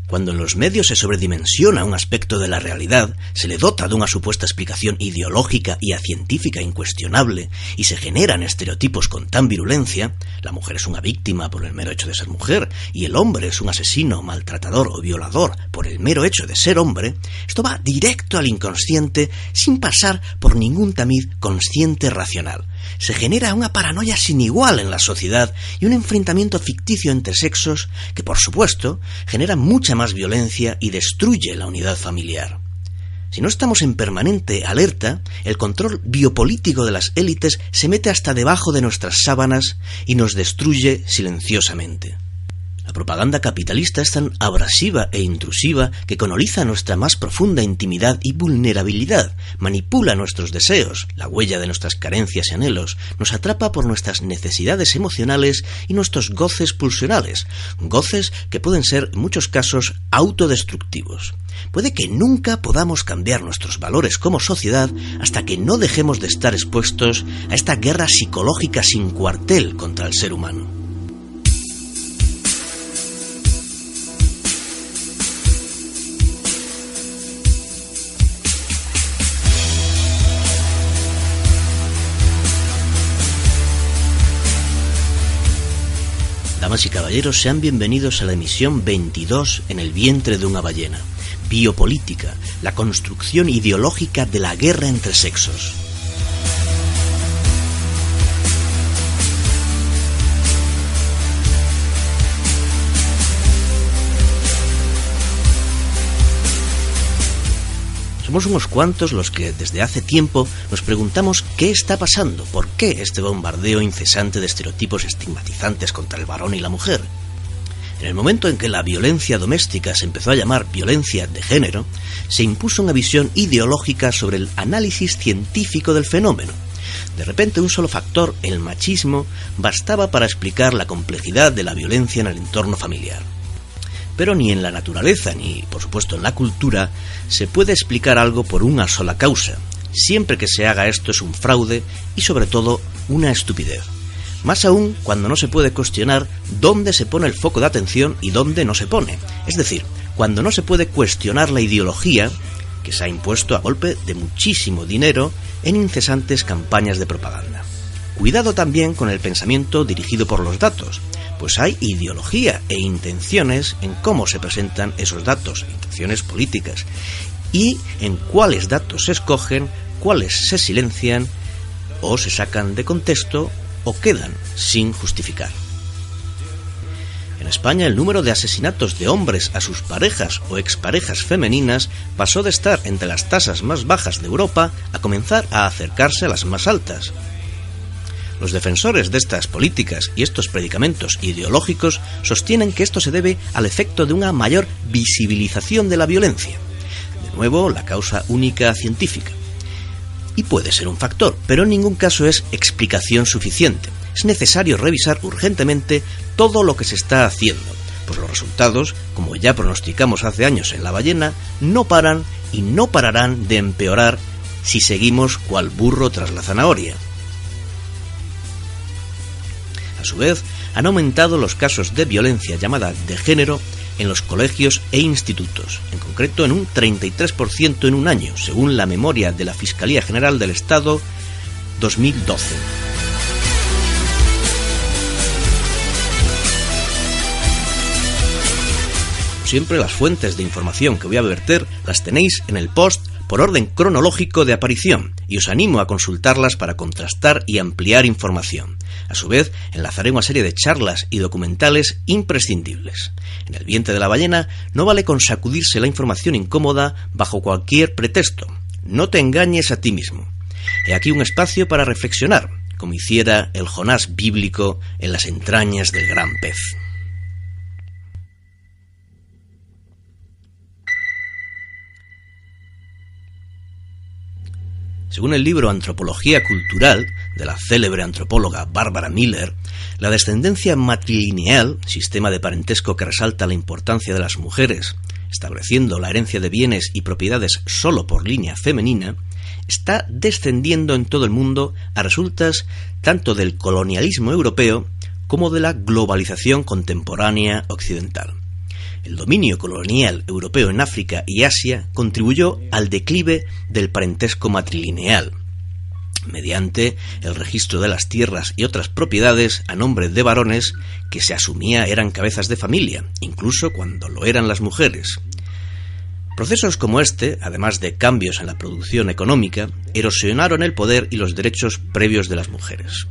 Cuando en los medios se sobredimensiona un aspecto de la realidad, se le dota de una supuesta explicación ideológica y científica incuestionable, y se generan estereotipos con tan virulencia, la mujer es una víctima por el mero hecho de ser mujer, y el hombre es un asesino, maltratador o violador por el mero hecho de ser hombre, esto va directo al inconsciente sin pasar por ningún tamiz consciente racional. Se genera una paranoia sin igual en la sociedad y un enfrentamiento ficticio entre sexos que, por supuesto, genera mucha más violencia y destruye la unidad familiar. Si no estamos en permanente alerta, el control biopolítico de las élites se mete hasta debajo de nuestras sábanas y nos destruye silenciosamente. La propaganda capitalista es tan abrasiva e intrusiva que coloniza nuestra más profunda intimidad y vulnerabilidad, manipula nuestros deseos, la huella de nuestras carencias y anhelos, nos atrapa por nuestras necesidades emocionales y nuestros goces pulsionales, goces que pueden ser en muchos casos autodestructivos. Puede que nunca podamos cambiar nuestros valores como sociedad hasta que no dejemos de estar expuestos a esta guerra psicológica sin cuartel contra el ser humano. Damas y caballeros, sean bienvenidos a la emisión 22 en el vientre de una ballena. Biopolítica, la construcción ideológica de la guerra entre sexos. Somos unos cuantos los que desde hace tiempo nos preguntamos qué está pasando, por qué este bombardeo incesante de estereotipos estigmatizantes contra el varón y la mujer. En el momento en que la violencia doméstica se empezó a llamar violencia de género, se impuso una visión ideológica sobre el análisis científico del fenómeno. De repente un solo factor, el machismo, bastaba para explicar la complejidad de la violencia en el entorno familiar. Pero ni en la naturaleza, ni por supuesto en la cultura, se puede explicar algo por una sola causa. Siempre que se haga esto es un fraude y sobre todo una estupidez. Más aún cuando no se puede cuestionar dónde se pone el foco de atención y dónde no se pone. Es decir, cuando no se puede cuestionar la ideología que se ha impuesto a golpe de muchísimo dinero en incesantes campañas de propaganda. Cuidado también con el pensamiento dirigido por los datos, pues hay ideología e intenciones en cómo se presentan esos datos, intenciones políticas, y en cuáles datos se escogen, cuáles se silencian o se sacan de contexto o quedan sin justificar. En España el número de asesinatos de hombres a sus parejas o exparejas femeninas pasó de estar entre las tasas más bajas de Europa a comenzar a acercarse a las más altas. Los defensores de estas políticas y estos predicamentos ideológicos sostienen que esto se debe al efecto de una mayor visibilización de la violencia. De nuevo, la causa única científica. Y puede ser un factor, pero en ningún caso es explicación suficiente. Es necesario revisar urgentemente todo lo que se está haciendo, pues los resultados, como ya pronosticamos hace años en La Ballena, no paran y no pararán de empeorar si seguimos cual burro tras la zanahoria. A su vez, han aumentado los casos de violencia llamada de género en los colegios e institutos, en concreto en un 33% en un año, según la memoria de la Fiscalía General del Estado 2012. Siempre las fuentes de información que voy a verter las tenéis en el post por orden cronológico de aparición y os animo a consultarlas para contrastar y ampliar información. A su vez, enlazaré una serie de charlas y documentales imprescindibles. En el vientre de la ballena no vale con sacudirse la información incómoda bajo cualquier pretexto. No te engañes a ti mismo. He aquí un espacio para reflexionar, como hiciera el Jonás bíblico en las entrañas del gran pez. Según el libro Antropología Cultural, de la célebre antropóloga Barbara Miller, la descendencia matrilineal, sistema de parentesco que resalta la importancia de las mujeres, estableciendo la herencia de bienes y propiedades solo por línea femenina, está descendiendo en todo el mundo a resultas tanto del colonialismo europeo como de la globalización contemporánea occidental. El dominio colonial europeo en África y Asia contribuyó al declive del parentesco matrilineal, mediante el registro de las tierras y otras propiedades a nombre de varones que se asumía eran cabezas de familia, incluso cuando lo eran las mujeres. Procesos como este, además de cambios en la producción económica, erosionaron el poder y los derechos previos de las mujeres.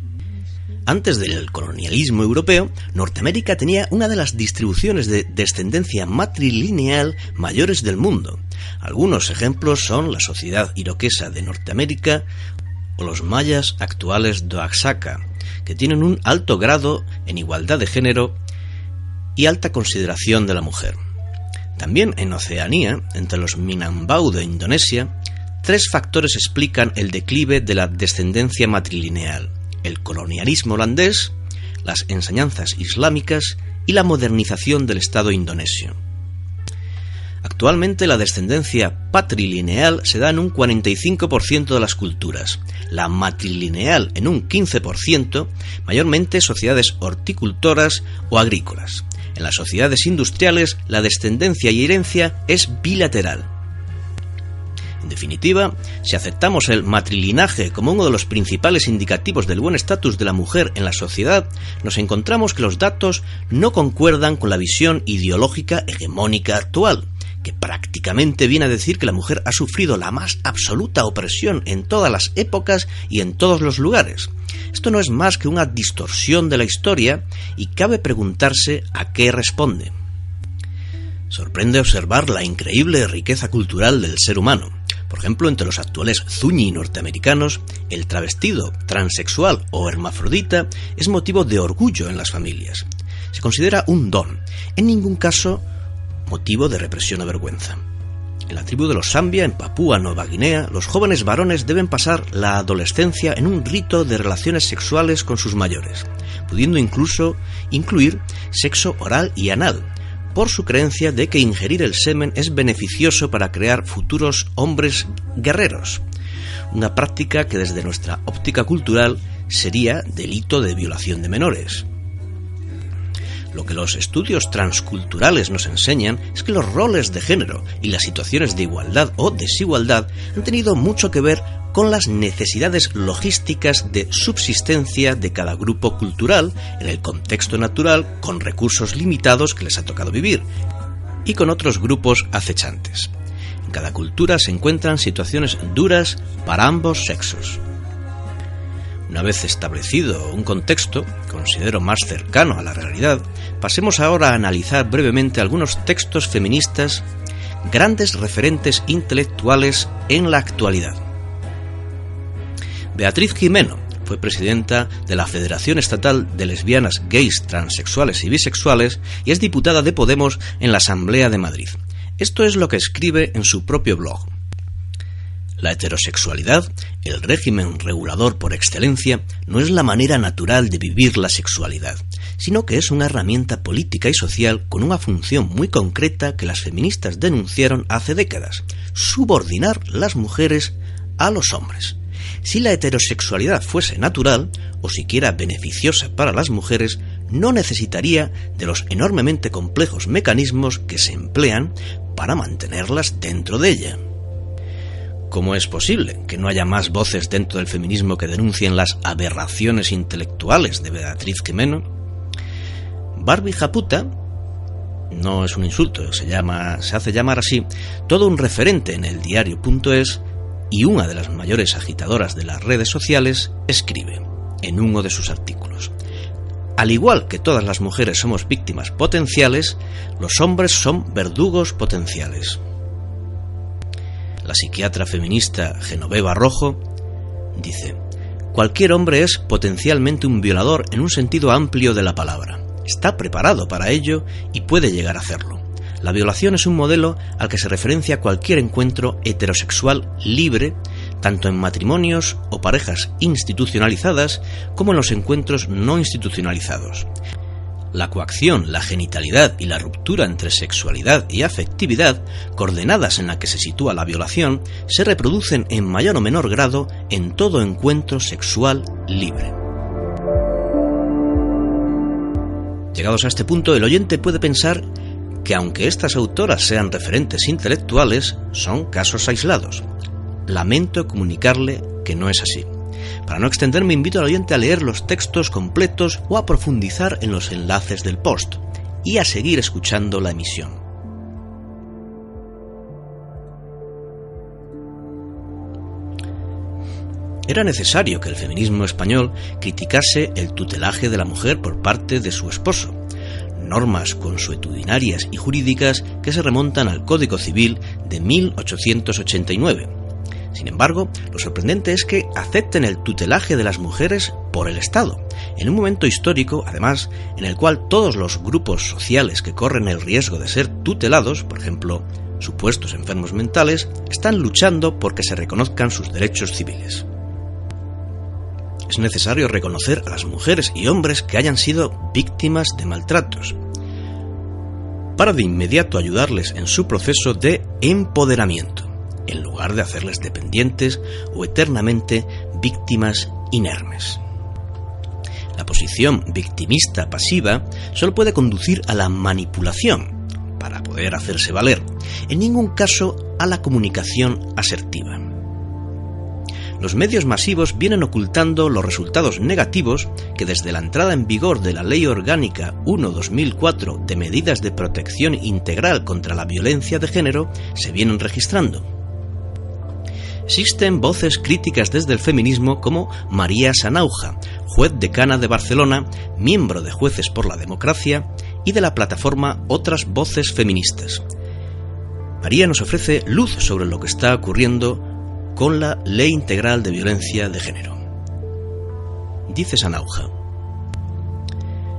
Antes del colonialismo europeo, Norteamérica tenía una de las distribuciones de descendencia matrilineal mayores del mundo. Algunos ejemplos son la sociedad iroquesa de Norteamérica o los mayas actuales de Oaxaca, que tienen un alto grado en igualdad de género y alta consideración de la mujer. También en Oceanía, entre los Minangkabau de Indonesia, 3 factores explican el declive de la descendencia matrilineal: el colonialismo holandés, las enseñanzas islámicas y la modernización del Estado indonesio. Actualmente la descendencia patrilineal se da en un 45% de las culturas, la matrilineal en un 15%, mayormente sociedades horticultoras o agrícolas. En las sociedades industriales la descendencia y herencia es bilateral. En definitiva, si aceptamos el matrilinaje como uno de los principales indicativos del buen estatus de la mujer en la sociedad, nos encontramos que los datos no concuerdan con la visión ideológica hegemónica actual, que prácticamente viene a decir que la mujer ha sufrido la más absoluta opresión en todas las épocas y en todos los lugares. Esto no es más que una distorsión de la historia y cabe preguntarse a qué responde. Sorprende observar la increíble riqueza cultural del ser humano. Por ejemplo, entre los actuales zuñi norteamericanos, el travestido, transexual o hermafrodita es motivo de orgullo en las familias. Se considera un don, en ningún caso motivo de represión o vergüenza. En la tribu de los Zambia, en Papúa Nueva Guinea, los jóvenes varones deben pasar la adolescencia en un rito de relaciones sexuales con sus mayores, pudiendo incluso incluir sexo oral y anal, por su creencia de que ingerir el semen es beneficioso para crear futuros hombres guerreros, una práctica que desde nuestra óptica cultural sería delito de violación de menores. Lo que los estudios transculturales nos enseñan es que los roles de género y las situaciones de igualdad o desigualdad han tenido mucho que ver con las necesidades logísticas de subsistencia de cada grupo cultural en el contexto natural con recursos limitados que les ha tocado vivir y con otros grupos acechantes. En cada cultura se encuentran situaciones duras para ambos sexos. Una vez establecido un contexto, considero más cercano a la realidad, pasemos ahora a analizar brevemente algunos textos feministas, grandes referentes intelectuales en la actualidad. Beatriz Gimeno fue presidenta de la Federación Estatal de Lesbianas, Gays, Transexuales y Bisexuales y es diputada de Podemos en la Asamblea de Madrid. Esto es lo que escribe en su propio blog. La heterosexualidad, el régimen regulador por excelencia, no es la manera natural de vivir la sexualidad, sino que es una herramienta política y social con una función muy concreta que las feministas denunciaron hace décadas: subordinar las mujeres a los hombres. Si la heterosexualidad fuese natural, o siquiera beneficiosa para las mujeres, no necesitaría de los enormemente complejos mecanismos que se emplean para mantenerlas dentro de ella. ¿Cómo es posible que no haya más voces dentro del feminismo que denuncien las aberraciones intelectuales de Beatriz Gimeno? Barbie Japuta, no es un insulto, se hace llamar así, todo un referente en el diario.es y una de las mayores agitadoras de las redes sociales, escribe en uno de sus artículos: al igual que todas las mujeres somos víctimas potenciales, los hombres son verdugos potenciales. La psiquiatra feminista Genoveva Rojo dice: cualquier hombre es potencialmente un violador en un sentido amplio de la palabra. Está preparado para ello y puede llegar a hacerlo. La violación es un modelo al que se referencia cualquier encuentro heterosexual libre, tanto en matrimonios o parejas institucionalizadas como en los encuentros no institucionalizados. La coacción, la genitalidad y la ruptura entre sexualidad y afectividad, coordenadas en la que se sitúa la violación, se reproducen en mayor o menor grado en todo encuentro sexual libre. Llegados a este punto, el oyente puede pensar que aunque estas autoras sean referentes intelectuales, son casos aislados. Lamento comunicarle que no es así. Para no extenderme, invito al oyente a leer los textos completos o a profundizar en los enlaces del post y a seguir escuchando la emisión. Era necesario que el feminismo español criticase el tutelaje de la mujer por parte de su esposo, normas consuetudinarias y jurídicas que se remontan al Código Civil de 1889. Sin embargo, lo sorprendente es que acepten el tutelaje de las mujeres por el Estado, en un momento histórico, además, en el cual todos los grupos sociales que corren el riesgo de ser tutelados, por ejemplo, supuestos enfermos mentales, están luchando por que se reconozcan sus derechos civiles. Es necesario reconocer a las mujeres y hombres que hayan sido víctimas de maltratos, para de inmediato ayudarles en su proceso de empoderamiento, en lugar de hacerles dependientes o eternamente víctimas inermes. La posición victimista pasiva solo puede conducir a la manipulación, para poder hacerse valer, en ningún caso a la comunicación asertiva. Los medios masivos vienen ocultando los resultados negativos que desde la entrada en vigor de la Ley Orgánica 1/2004 de Medidas de Protección Integral contra la Violencia de Género se vienen registrando. Existen voces críticas desde el feminismo como María Sanauja, juez decana de Barcelona, miembro de Jueces por la Democracia y de la plataforma Otras Voces Feministas. María nos ofrece luz sobre lo que está ocurriendo con la Ley Integral de Violencia de Género. Dice Sanauja: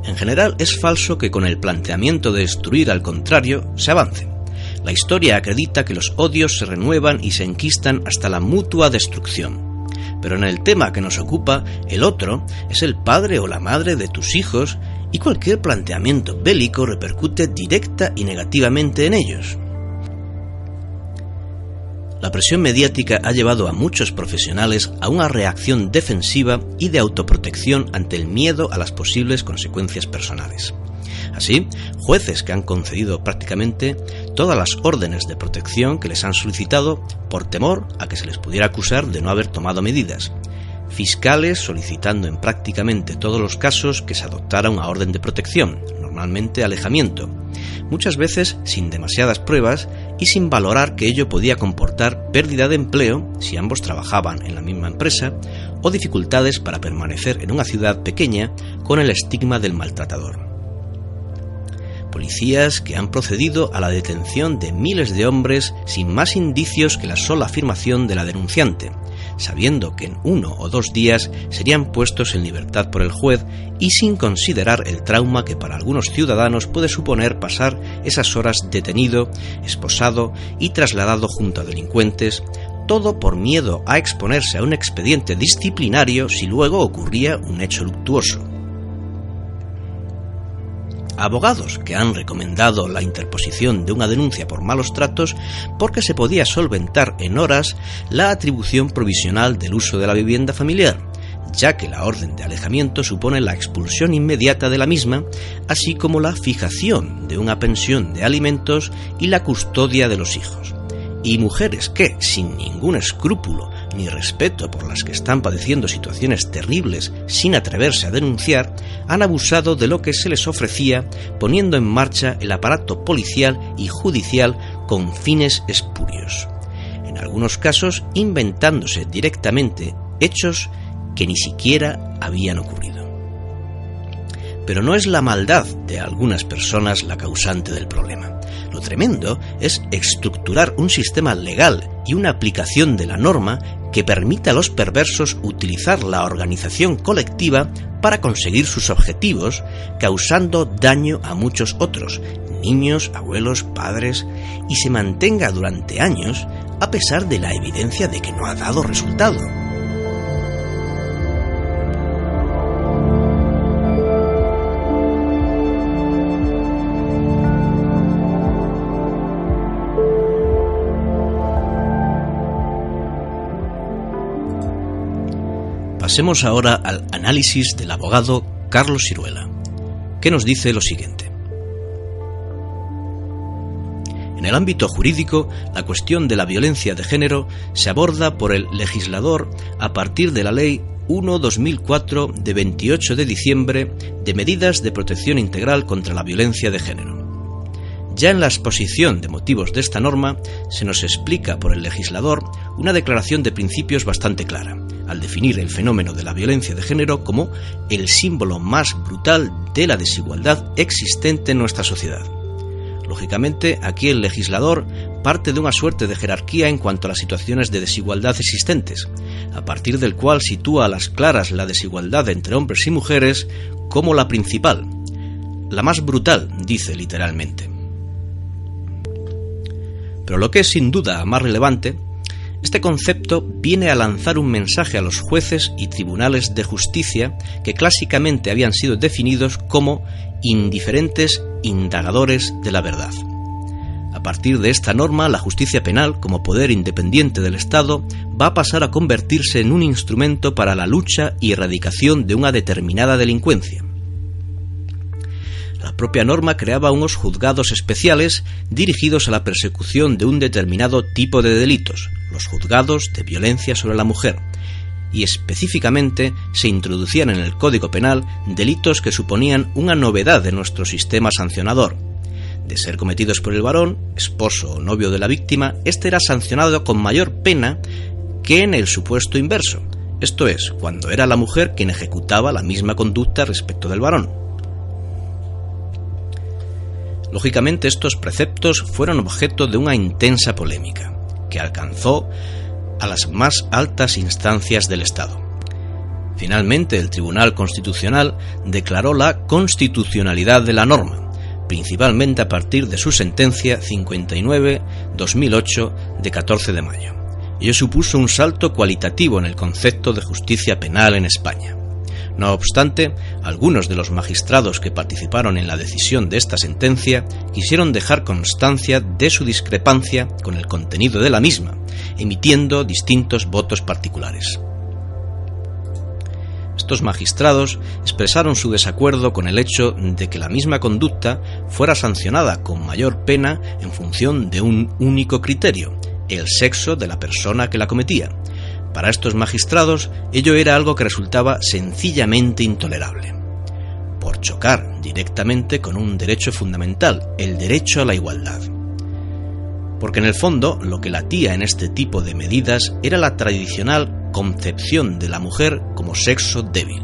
en general es falso que con el planteamiento de destruir al contrario se avance. La historia acredita que los odios se renuevan y se enquistan hasta la mutua destrucción. Pero en el tema que nos ocupa, el otro es el padre o la madre de tus hijos y cualquier planteamiento bélico repercute directa y negativamente en ellos. La presión mediática ha llevado a muchos profesionales a una reacción defensiva y de autoprotección ante el miedo a las posibles consecuencias personales. Así, jueces que han concedido prácticamente todas las órdenes de protección que les han solicitado por temor a que se les pudiera acusar de no haber tomado medidas. Fiscales solicitando en prácticamente todos los casos que se adoptara una orden de protección, normalmente alejamiento, muchas veces sin demasiadas pruebas y sin valorar que ello podía comportar pérdida de empleo si ambos trabajaban en la misma empresa o dificultades para permanecer en una ciudad pequeña con el estigma del maltratador. Policías que han procedido a la detención de miles de hombres sin más indicios que la sola afirmación de la denunciante, sabiendo que en 1 o 2 días serían puestos en libertad por el juez y sin considerar el trauma que para algunos ciudadanos puede suponer pasar esas horas detenido, esposado y trasladado junto a delincuentes, todo por miedo a exponerse a un expediente disciplinario si luego ocurría un hecho luctuoso. Abogados que han recomendado la interposición de una denuncia por malos tratos porque se podía solventar en horas la atribución provisional del uso de la vivienda familiar, ya que la orden de alejamiento supone la expulsión inmediata de la misma, así como la fijación de una pensión de alimentos y la custodia de los hijos. Y mujeres que, sin ningún escrúpulo ni respeto por las que están padeciendo situaciones terribles sin atreverse a denunciar, han abusado de lo que se les ofrecía, poniendo en marcha el aparato policial y judicial con fines espurios. En algunos casos, inventándose directamente hechos que ni siquiera habían ocurrido. Pero no es la maldad de algunas personas la causante del problema. Lo tremendo es estructurar un sistema legal y una aplicación de la norma que permita a los perversos utilizar la organización colectiva para conseguir sus objetivos, causando daño a muchos otros, niños, abuelos, padres, y se mantenga durante años a pesar de la evidencia de que no ha dado resultado. Pasemos ahora al análisis del abogado Carlos Siruela, que nos dice lo siguiente. En el ámbito jurídico, la cuestión de la violencia de género se aborda por el legislador a partir de la Ley 1/2004 de 28 de diciembre de medidas de protección integral contra la violencia de género. Ya en la exposición de motivos de esta norma se nos explica por el legislador una declaración de principios bastante clara, al definir el fenómeno de la violencia de género como el símbolo más brutal de la desigualdad existente en nuestra sociedad. Lógicamente, aquí el legislador parte de una suerte de jerarquía en cuanto a las situaciones de desigualdad existentes, a partir del cual sitúa a las claras la desigualdad entre hombres y mujeres como la principal, la más brutal, dice literalmente. Pero lo que es sin duda más relevante, este concepto viene a lanzar un mensaje a los jueces y tribunales de justicia que clásicamente habían sido definidos como indiferentes indagadores de la verdad. A partir de esta norma, la justicia penal, como poder independiente del Estado, va a pasar a convertirse en un instrumento para la lucha y erradicación de una determinada delincuencia. La propia norma creaba unos juzgados especiales dirigidos a la persecución de un determinado tipo de delitos, los juzgados de violencia sobre la mujer, y específicamente se introducían en el Código Penal delitos que suponían una novedad de nuestro sistema sancionador. De ser cometidos por el varón, esposo o novio de la víctima, este era sancionado con mayor pena que en el supuesto inverso, esto es, cuando era la mujer quien ejecutaba la misma conducta respecto del varón. Lógicamente, estos preceptos fueron objeto de una intensa polémica, que alcanzó a las más altas instancias del Estado. Finalmente, el Tribunal Constitucional declaró la constitucionalidad de la norma, principalmente a partir de su sentencia 59/2008 de 14 de mayo. Ello supuso un salto cualitativo en el concepto de justicia penal en España. No obstante, algunos de los magistrados que participaron en la decisión de esta sentencia quisieron dejar constancia de su discrepancia con el contenido de la misma, emitiendo distintos votos particulares. Estos magistrados expresaron su desacuerdo con el hecho de que la misma conducta fuera sancionada con mayor pena en función de un único criterio, el sexo de la persona que la cometía. Para estos magistrados, ello era algo que resultaba sencillamente intolerable, por chocar directamente con un derecho fundamental, el derecho a la igualdad. Porque en el fondo, lo que latía en este tipo de medidas era la tradicional concepción de la mujer como sexo débil,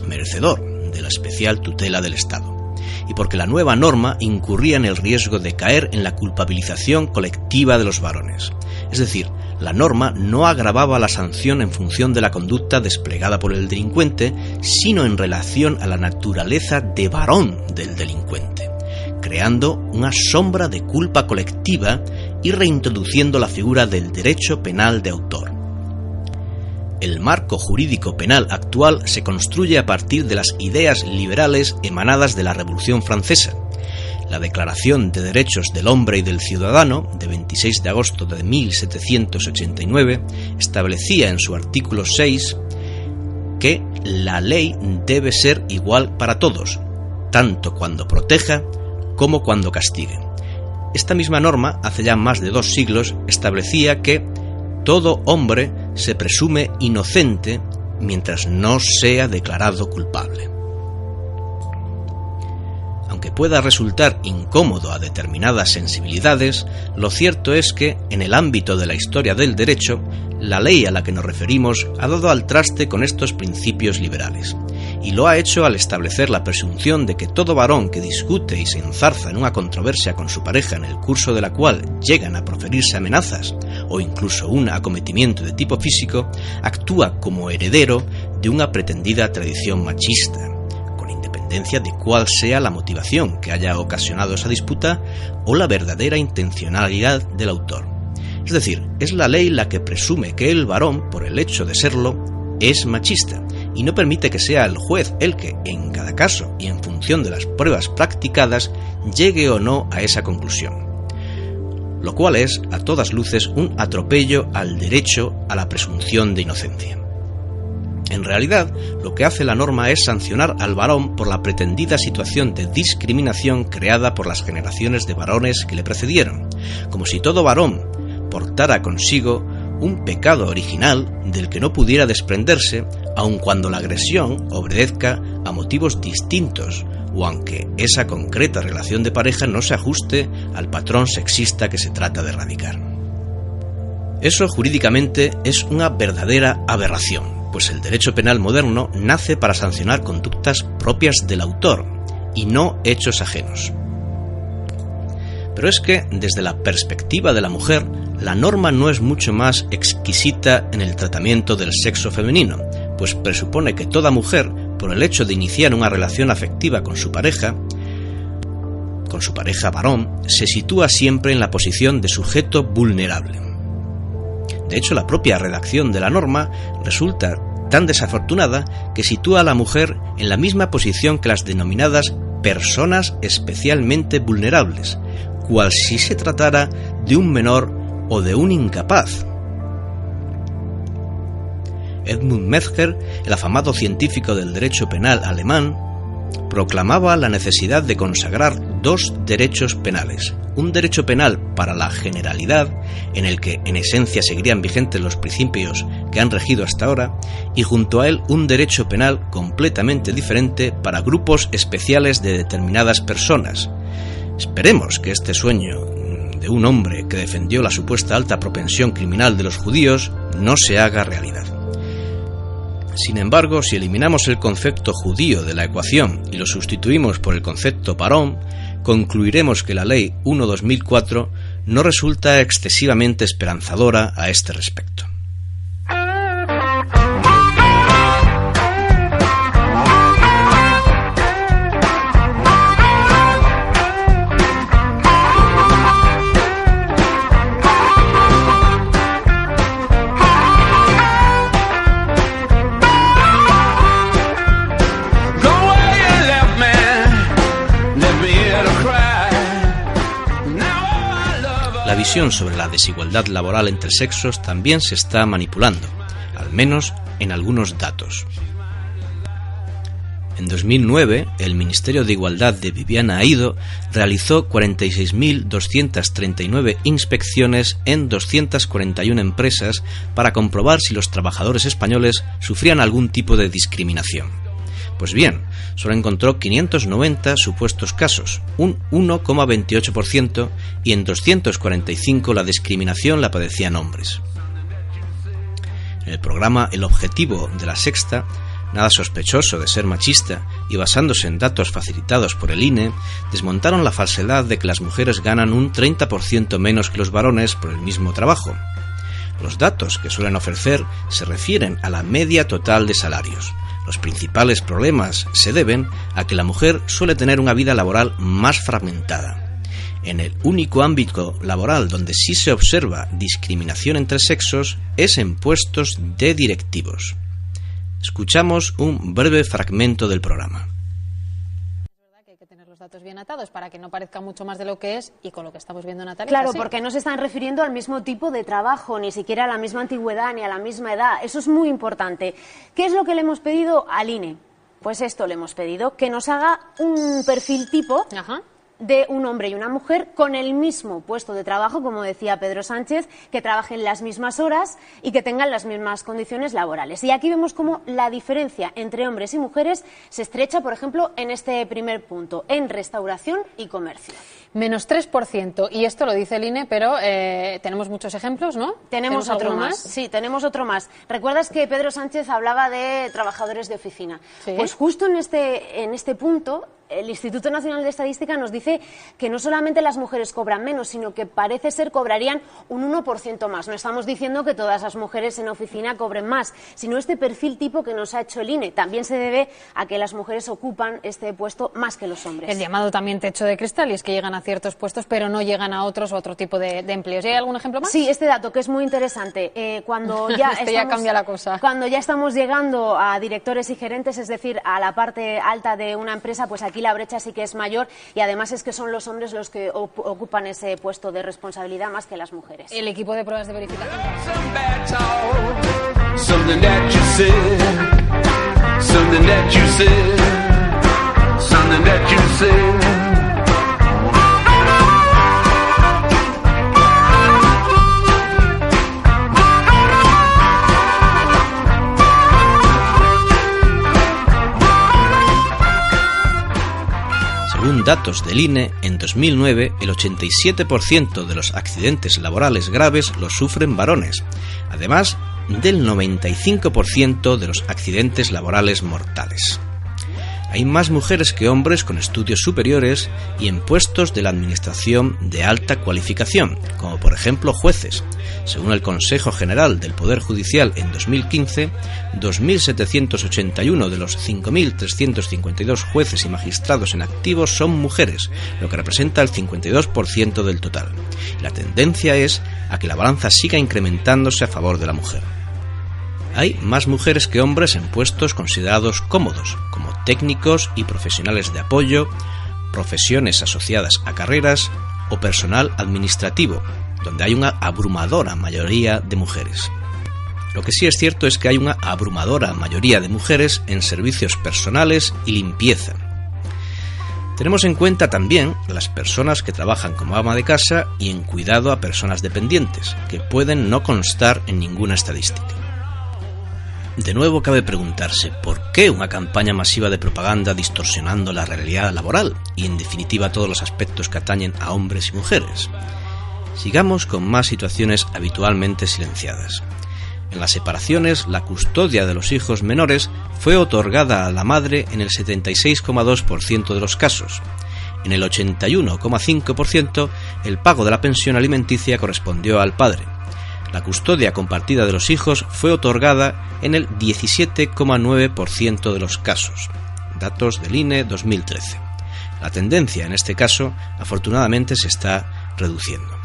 merecedor de la especial tutela del Estado, y porque la nueva norma incurría en el riesgo de caer en la culpabilización colectiva de los varones. Es decir, la norma no agravaba la sanción en función de la conducta desplegada por el delincuente, sino en relación a la naturaleza de varón del delincuente, creando una sombra de culpa colectiva y reintroduciendo la figura del derecho penal de autor. El marco jurídico penal actual se construye a partir de las ideas liberales emanadas de la Revolución Francesa. La Declaración de Derechos del Hombre y del Ciudadano, de 26 de agosto de 1789, establecía en su artículo 6 que la ley debe ser igual para todos, tanto cuando proteja como cuando castigue. Esta misma norma, hace ya más de 2 siglos, establecía que todo hombre se presume inocente mientras no sea declarado culpable. Aunque pueda resultar incómodo a determinadas sensibilidades, lo cierto es que, en el ámbito de la historia del derecho, la ley a la que nos referimos ha dado al traste con estos principios liberales, y lo ha hecho al establecer la presunción de que todo varón que discute y se enzarza en una controversia con su pareja en el curso de la cual llegan a proferirse amenazas o incluso un acometimiento de tipo físico, actúa como heredero de una pretendida tradición machista, de cuál sea la motivación que haya ocasionado esa disputa o la verdadera intencionalidad del autor. Es decir, es la ley la que presume que el varón, por el hecho de serlo, es machista, y no permite que sea el juez el que, en cada caso y en función de las pruebas practicadas, llegue o no a esa conclusión. Lo cual es, a todas luces, un atropello al derecho a la presunción de inocencia. En realidad, lo que hace la norma es sancionar al varón por la pretendida situación de discriminación creada por las generaciones de varones que le precedieron, como si todo varón portara consigo un pecado original del que no pudiera desprenderse, aun cuando la agresión obedezca a motivos distintos o aunque esa concreta relación de pareja no se ajuste al patrón sexista que se trata de erradicar. Eso jurídicamente es una verdadera aberración, pues el derecho penal moderno nace para sancionar conductas propias del autor y no hechos ajenos. Pero es que, desde la perspectiva de la mujer, la norma no es mucho más exquisita en el tratamiento del sexo femenino, pues presupone que toda mujer, por el hecho de iniciar una relación afectiva con su pareja varón, se sitúa siempre en la posición de sujeto vulnerable. De hecho, la propia redacción de la norma resulta tan desafortunada que sitúa a la mujer en la misma posición que las denominadas personas especialmente vulnerables, cual si se tratara de un menor o de un incapaz. Edmund Metzger, el afamado científico del derecho penal alemán, proclamaba la necesidad de consagrar dos derechos penales: un derecho penal para la generalidad, en el que en esencia seguirían vigentes los principios que han regido hasta ahora, y junto a él un derecho penal completamente diferente para grupos especiales de determinadas personas. Esperemos que este sueño de un hombre que defendió la supuesta alta propensión criminal de los judíos no se haga realidad. Sin embargo, si eliminamos el concepto judío de la ecuación y lo sustituimos por el concepto varón, concluiremos que la Ley 1/2004 no resulta excesivamente esperanzadora a este respecto. La visión sobre la desigualdad laboral entre sexos también se está manipulando, al menos en algunos datos. En 2009, el Ministerio de Igualdad de Viviana Aido realizó 46.239 inspecciones en 241 empresas para comprobar si los trabajadores españoles sufrían algún tipo de discriminación. Pues bien, solo encontró 590 supuestos casos, un 1,28%, y en 245 la discriminación la padecían hombres. En el programa El Objetivo de La Sexta, nada sospechoso de ser machista y basándose en datos facilitados por el INE, desmontaron la falsedad de que las mujeres ganan un 30% menos que los varones por el mismo trabajo. Los datos que suelen ofrecer se refieren a la media total de salarios. Los principales problemas se deben a que la mujer suele tener una vida laboral más fragmentada. En el único ámbito laboral donde sí se observa discriminación entre sexos es en puestos de directivos. Escuchamos un breve fragmento del programa. Datos bien atados para que no parezca mucho más de lo que es, y con lo que estamos viendo, Natalia. Claro, porque no se están refiriendo al mismo tipo de trabajo, ni siquiera a la misma antigüedad ni a la misma edad. Eso es muy importante. ¿Qué es lo que le hemos pedido al INE? Pues esto le hemos pedido, que nos haga un perfil tipo de un hombre y una mujer con el mismo puesto de trabajo, como decía Pedro Sánchez, que trabajen las mismas horas y que tengan las mismas condiciones laborales. Y aquí vemos cómo la diferencia entre hombres y mujeres se estrecha, por ejemplo, en este primer punto, en restauración y comercio. Menos 3%, y esto lo dice el INE, pero tenemos muchos ejemplos, ¿no? Tenemos otro más. Sí, tenemos otro más. ¿Recuerdas que Pedro Sánchez hablaba de trabajadores de oficina? Sí. Pues justo en este punto, el Instituto Nacional de Estadística nos dice que no solamente las mujeres cobran menos, sino que parece ser cobrarían un 1% más. No estamos diciendo que todas las mujeres en oficina cobren más, sino este perfil tipo que nos ha hecho el INE. También se debe a que las mujeres ocupan este puesto más que los hombres. El llamado también techo de cristal, y es que llegan a ciertos puestos pero no llegan a otros o otro tipo de empleos. ¿Y hay algún ejemplo más? Sí, este dato que es muy interesante. Cuando ya ya cambia la cosa. Cuando ya estamos llegando a directores y gerentes, es decir, a la parte alta de una empresa, pues aquí la brecha sí que es mayor, y además es que son los hombres los que ocupan ese puesto de responsabilidad más que las mujeres. El equipo de pruebas de verificación. something that you said, something that you said. Según datos del INE, en 2009 el 87% de los accidentes laborales graves los sufren varones, además del 95% de los accidentes laborales mortales. Hay más mujeres que hombres con estudios superiores y en puestos de la administración de alta cualificación, como por ejemplo jueces. Según el Consejo General del Poder Judicial en 2015, 2.781 de los 5.352 jueces y magistrados en activo son mujeres, lo que representa el 52% del total. La tendencia es a que la balanza siga incrementándose a favor de la mujer. Hay más mujeres que hombres en puestos considerados cómodos, como técnicos y profesionales de apoyo, profesiones asociadas a carreras o personal administrativo, donde hay una abrumadora mayoría de mujeres. Lo que sí es cierto es que hay una abrumadora mayoría de mujeres en servicios personales y limpieza. Tenemos en cuenta también las personas que trabajan como ama de casa y en cuidado a personas dependientes, que pueden no constar en ninguna estadística. De nuevo cabe preguntarse ¿por qué una campaña masiva de propaganda distorsionando la realidad laboral y en definitiva todos los aspectos que atañen a hombres y mujeres? Sigamos con más situaciones habitualmente silenciadas. En las separaciones, la custodia de los hijos menores fue otorgada a la madre en el 76,2% de los casos. En el 81,5% el pago de la pensión alimenticia correspondió al padre. La custodia compartida de los hijos fue otorgada en el 17,9% de los casos. Datos del INE 2013. La tendencia en este caso, afortunadamente, se está reduciendo.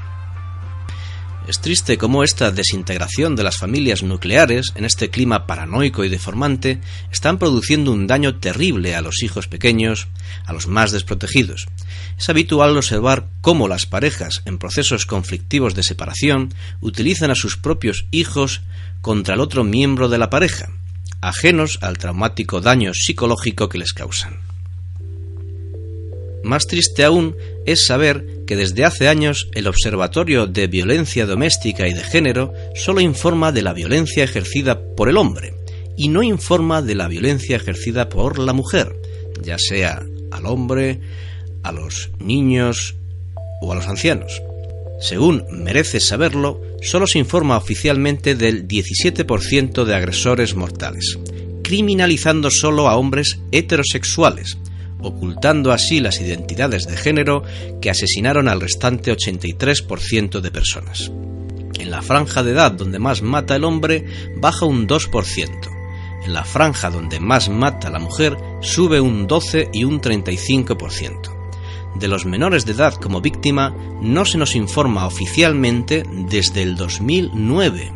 Es triste cómo esta desintegración de las familias nucleares, en este clima paranoico y deformante, están produciendo un daño terrible a los hijos pequeños, a los más desprotegidos. Es habitual observar cómo las parejas en procesos conflictivos de separación utilizan a sus propios hijos contra el otro miembro de la pareja, ajenos al traumático daño psicológico que les causan. Más triste aún es saber que desde hace años el Observatorio de Violencia Doméstica y de Género solo informa de la violencia ejercida por el hombre y no informa de la violencia ejercida por la mujer, ya sea al hombre, a los niños o a los ancianos. Según Mereces Saberlo, solo se informa oficialmente del 17% de agresores mortales, criminalizando solo a hombres heterosexuales, ocultando así las identidades de género que asesinaron al restante 83% de personas. En la franja de edad donde más mata el hombre, baja un 2%. En la franja donde más mata la mujer, sube un 12 y un 35%. De los menores de edad como víctima, no se nos informa oficialmente desde el 2009.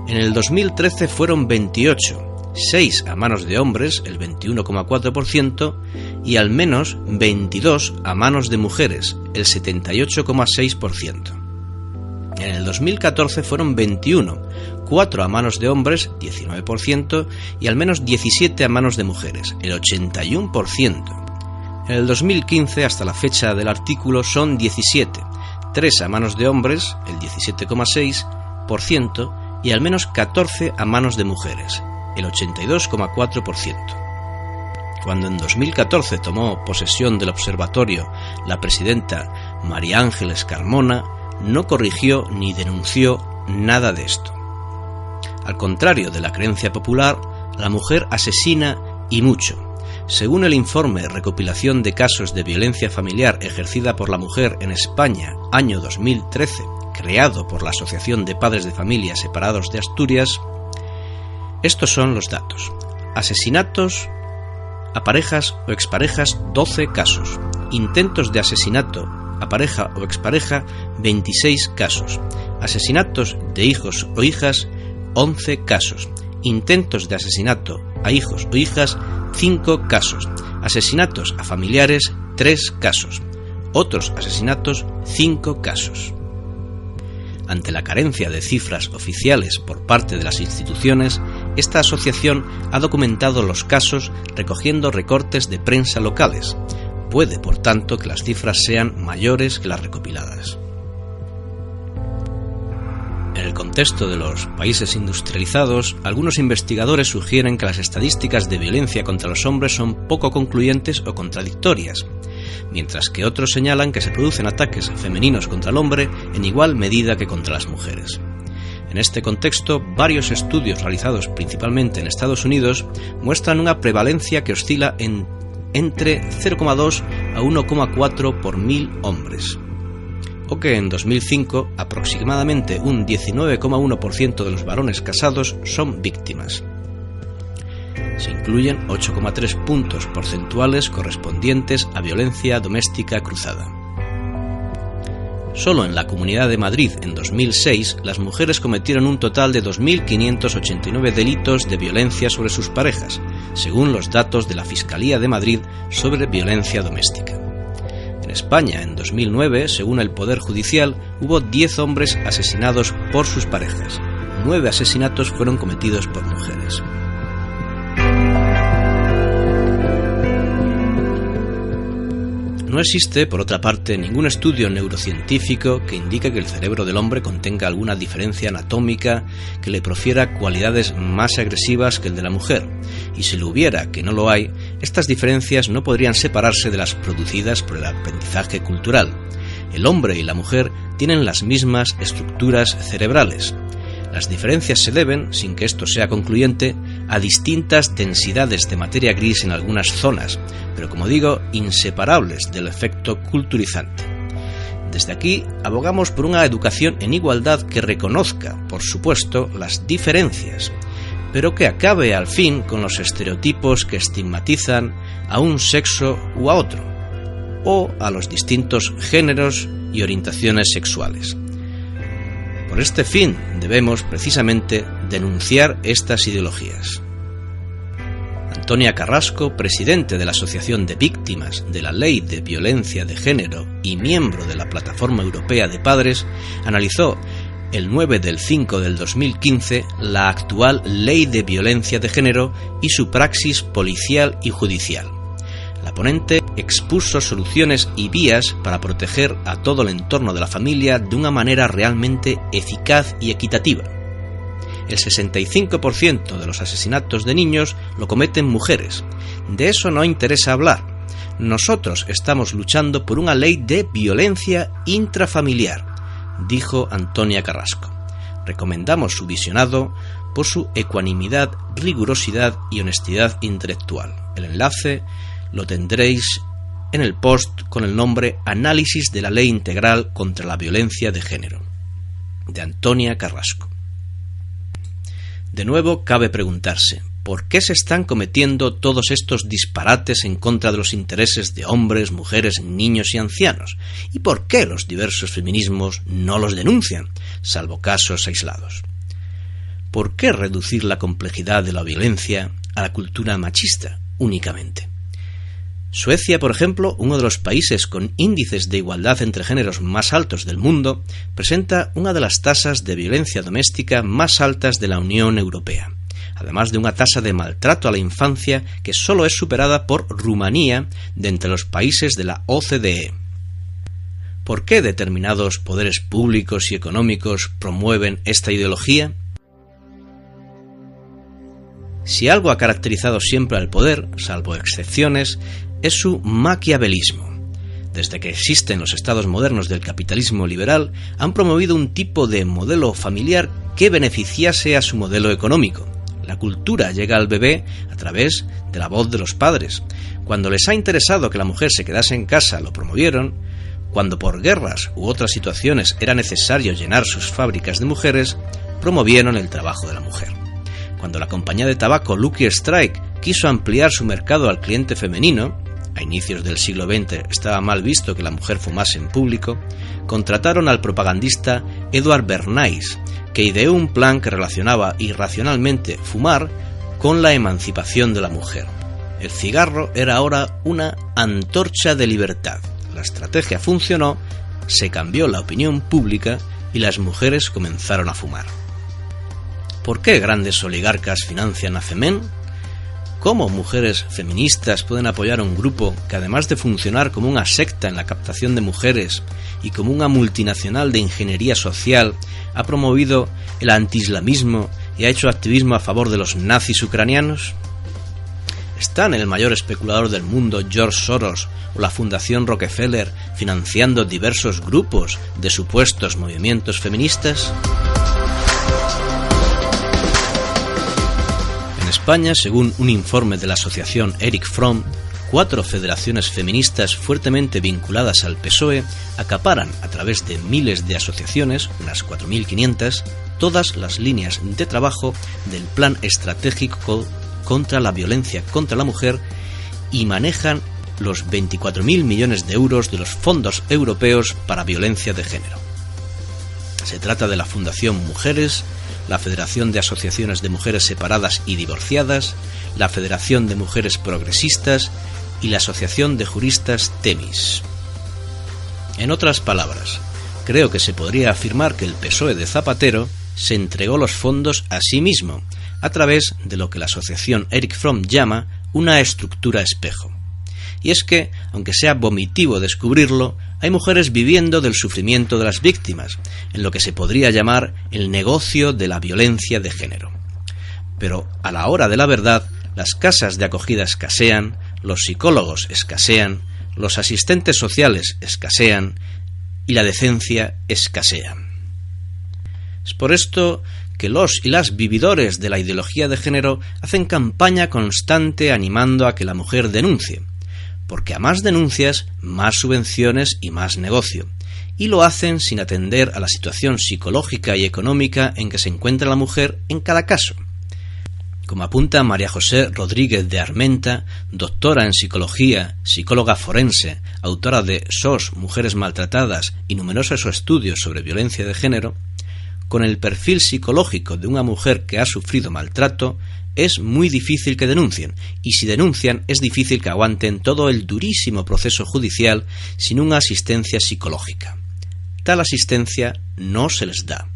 En el 2013 fueron 28, 6 a manos de hombres, el 21,4%, y al menos 22 a manos de mujeres, el 78,6%. En el 2014 fueron 21, 4 a manos de hombres, 19%, y al menos 17 a manos de mujeres, el 81%. En el 2015, hasta la fecha del artículo, son 17, 3 a manos de hombres, el 17,6%, y al menos 14 a manos de mujeres, el 82,4%. Cuando en 2014 tomó posesión del observatorio la presidenta María Ángeles Carmona, no corrigió ni denunció nada de esto. Al contrario de la creencia popular, la mujer asesina y mucho. Según el informe Recopilación de casos de violencia familiar ejercida por la mujer en España, año 2013, creado por la Asociación de Padres de Familia Separados de Asturias, estos son los datos. Asesinatos a parejas o exparejas, 12 casos. Intentos de asesinato a pareja o expareja, 26 casos. Asesinatos de hijos o hijas, 11 casos. Intentos de asesinato a hijos o hijas, 5 casos. Asesinatos a familiares, 3 casos. Otros asesinatos, 5 casos. Ante la carencia de cifras oficiales por parte de las instituciones, esta asociación ha documentado los casos recogiendo recortes de prensa locales. Puede, por tanto, que las cifras sean mayores que las recopiladas. En el contexto de los países industrializados, algunos investigadores sugieren que las estadísticas de violencia contra los hombres son poco concluyentes o contradictorias, mientras que otros señalan que se producen ataques femeninos contra el hombre en igual medida que contra las mujeres. En este contexto, varios estudios realizados principalmente en Estados Unidos muestran una prevalencia que oscila entre 0,2 a 1,4 por 1000 hombres, o que en 2005 aproximadamente un 19,1% de los varones casados son víctimas. Se incluyen 8,3 puntos porcentuales correspondientes a violencia doméstica cruzada. Solo en la Comunidad de Madrid en 2006 las mujeres cometieron un total de 2.589 delitos de violencia sobre sus parejas, según los datos de la Fiscalía de Madrid sobre violencia doméstica. En España, en 2009, según el Poder Judicial, hubo 10 hombres asesinados por sus parejas. 9 asesinatos fueron cometidos por mujeres. No existe, por otra parte, ningún estudio neurocientífico que indique que el cerebro del hombre contenga alguna diferencia anatómica que le profiera cualidades más agresivas que el de la mujer, y si lo hubiera, que no lo hay, estas diferencias no podrían separarse de las producidas por el aprendizaje cultural. El hombre y la mujer tienen las mismas estructuras cerebrales. Las diferencias se deben, sin que esto sea concluyente, a distintas densidades de materia gris en algunas zonas, pero como digo, inseparables del efecto culturizante. Desde aquí abogamos por una educación en igualdad que reconozca, por supuesto, las diferencias, pero que acabe al fin con los estereotipos que estigmatizan a un sexo u a otro, o a los distintos géneros y orientaciones sexuales. Por este fin debemos precisamente denunciar estas ideologías. Antonia Carrasco, presidente de la Asociación de Víctimas de la Ley de Violencia de Género y miembro de la Plataforma Europea de Padres, analizó el 9/5 del 2015 la actual Ley de Violencia de Género y su praxis policial y judicial. La ponente expuso soluciones y vías para proteger a todo el entorno de la familia de una manera realmente eficaz y equitativa. El 65% de los asesinatos de niños lo cometen mujeres. De eso no interesa hablar. Nosotros estamos luchando por una ley de violencia intrafamiliar, dijo Antonia Carrasco. Recomendamos su visionado por su ecuanimidad, rigurosidad y honestidad intelectual. El enlace lo tendréis en el post con el nombre Análisis de la Ley Integral contra la Violencia de Género, de Antonia Carrasco. De nuevo, cabe preguntarse, ¿por qué se están cometiendo todos estos disparates en contra de los intereses de hombres, mujeres, niños y ancianos? ¿Y por qué los diversos feminismos no los denuncian, salvo casos aislados? ¿Por qué reducir la complejidad de la violencia a la cultura machista únicamente? Suecia, por ejemplo, uno de los países con índices de igualdad entre géneros más altos del mundo, presenta una de las tasas de violencia doméstica más altas de la Unión Europea, además de una tasa de maltrato a la infancia que solo es superada por Rumanía de entre los países de la OCDE. ¿Por qué determinados poderes públicos y económicos promueven esta ideología? Si algo ha caracterizado siempre al poder, salvo excepciones, es su maquiavelismo. Desde que existen los estados modernos del capitalismo liberal, han promovido un tipo de modelo familiar que beneficiase a su modelo económico. La cultura llega al bebé a través de la voz de los padres. Cuando les ha interesado que la mujer se quedase en casa, lo promovieron. Cuando por guerras u otras situaciones era necesario llenar sus fábricas de mujeres, promovieron el trabajo de la mujer. Cuando la compañía de tabaco Lucky Strike quiso ampliar su mercado al cliente femenino, a inicios del siglo XX estaba mal visto que la mujer fumase en público, contrataron al propagandista Edward Bernays, que ideó un plan que relacionaba irracionalmente fumar con la emancipación de la mujer. El cigarro era ahora una antorcha de libertad. La estrategia funcionó, se cambió la opinión pública y las mujeres comenzaron a fumar. ¿Por qué grandes oligarcas financian a Femen? ¿Cómo mujeres feministas pueden apoyar a un grupo que, además de funcionar como una secta en la captación de mujeres y como una multinacional de ingeniería social, ha promovido el antiislamismo y ha hecho activismo a favor de los nazis ucranianos? ¿Están el mayor especulador del mundo, George Soros, o la Fundación Rockefeller financiando diversos grupos de supuestos movimientos feministas? En España, según un informe de la asociación Eric Fromm, 4 federaciones feministas fuertemente vinculadas al PSOE acaparan a través de miles de asociaciones, unas 4.500, todas las líneas de trabajo del Plan Estratégico contra la Violencia contra la Mujer y manejan los 24.000 millones de euros de los fondos europeos para violencia de género. Se trata de la Fundación Mujeres, la Federación de Asociaciones de Mujeres Separadas y Divorciadas, la Federación de Mujeres Progresistas y la Asociación de Juristas Temis. En otras palabras, creo que se podría afirmar que el PSOE de Zapatero se entregó los fondos a sí mismo, a través de lo que la asociación Eric Fromm llama una estructura espejo. Y es que, aunque sea vomitivo descubrirlo, hay mujeres viviendo del sufrimiento de las víctimas, en lo que se podría llamar el negocio de la violencia de género. Pero a la hora de la verdad, las casas de acogida escasean, los psicólogos escasean, los asistentes sociales escasean y la decencia escasea. Es por esto que los y las vividores de la ideología de género hacen campaña constante animando a que la mujer denuncie, porque a más denuncias, más subvenciones y más negocio, y lo hacen sin atender a la situación psicológica y económica en que se encuentra la mujer en cada caso. Como apunta María José Rodríguez de Armenta, doctora en psicología, psicóloga forense, autora de SOS, Mujeres Maltratadas y numerosos estudios sobre violencia de género, con el perfil psicológico de una mujer que ha sufrido maltrato, es muy difícil que denuncien, y si denuncian es difícil que aguanten todo el durísimo proceso judicial sin una asistencia psicológica. Tal asistencia no se les da.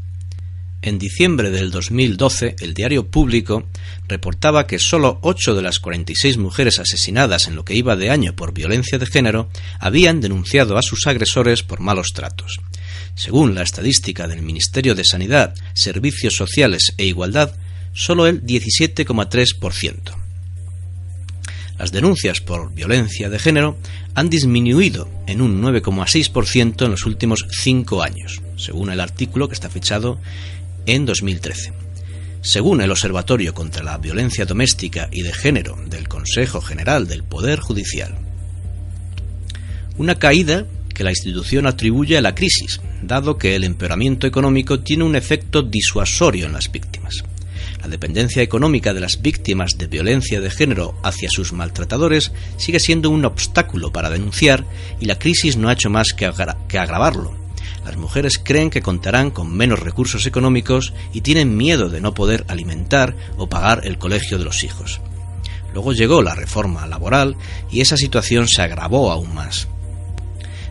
En diciembre del 2012, el diario Público reportaba que solo 8 de las 46 mujeres asesinadas en lo que iba de año por violencia de género habían denunciado a sus agresores por malos tratos. Según la estadística del Ministerio de Sanidad, Servicios Sociales e Igualdad, solo el 17,3%. Las denuncias por violencia de género han disminuido en un 9,6% en los últimos 5 años, según el artículo que está fechado en 2013. Según el Observatorio contra la Violencia Doméstica y de Género del Consejo General del Poder Judicial. Una caída que la institución atribuye a la crisis, dado que el empeoramiento económico tiene un efecto disuasorio en las víctimas. La dependencia económica de las víctimas de violencia de género hacia sus maltratadores sigue siendo un obstáculo para denunciar y la crisis no ha hecho más que agravarlo. Las mujeres creen que contarán con menos recursos económicos y tienen miedo de no poder alimentar o pagar el colegio de los hijos. Luego llegó la reforma laboral y esa situación se agravó aún más.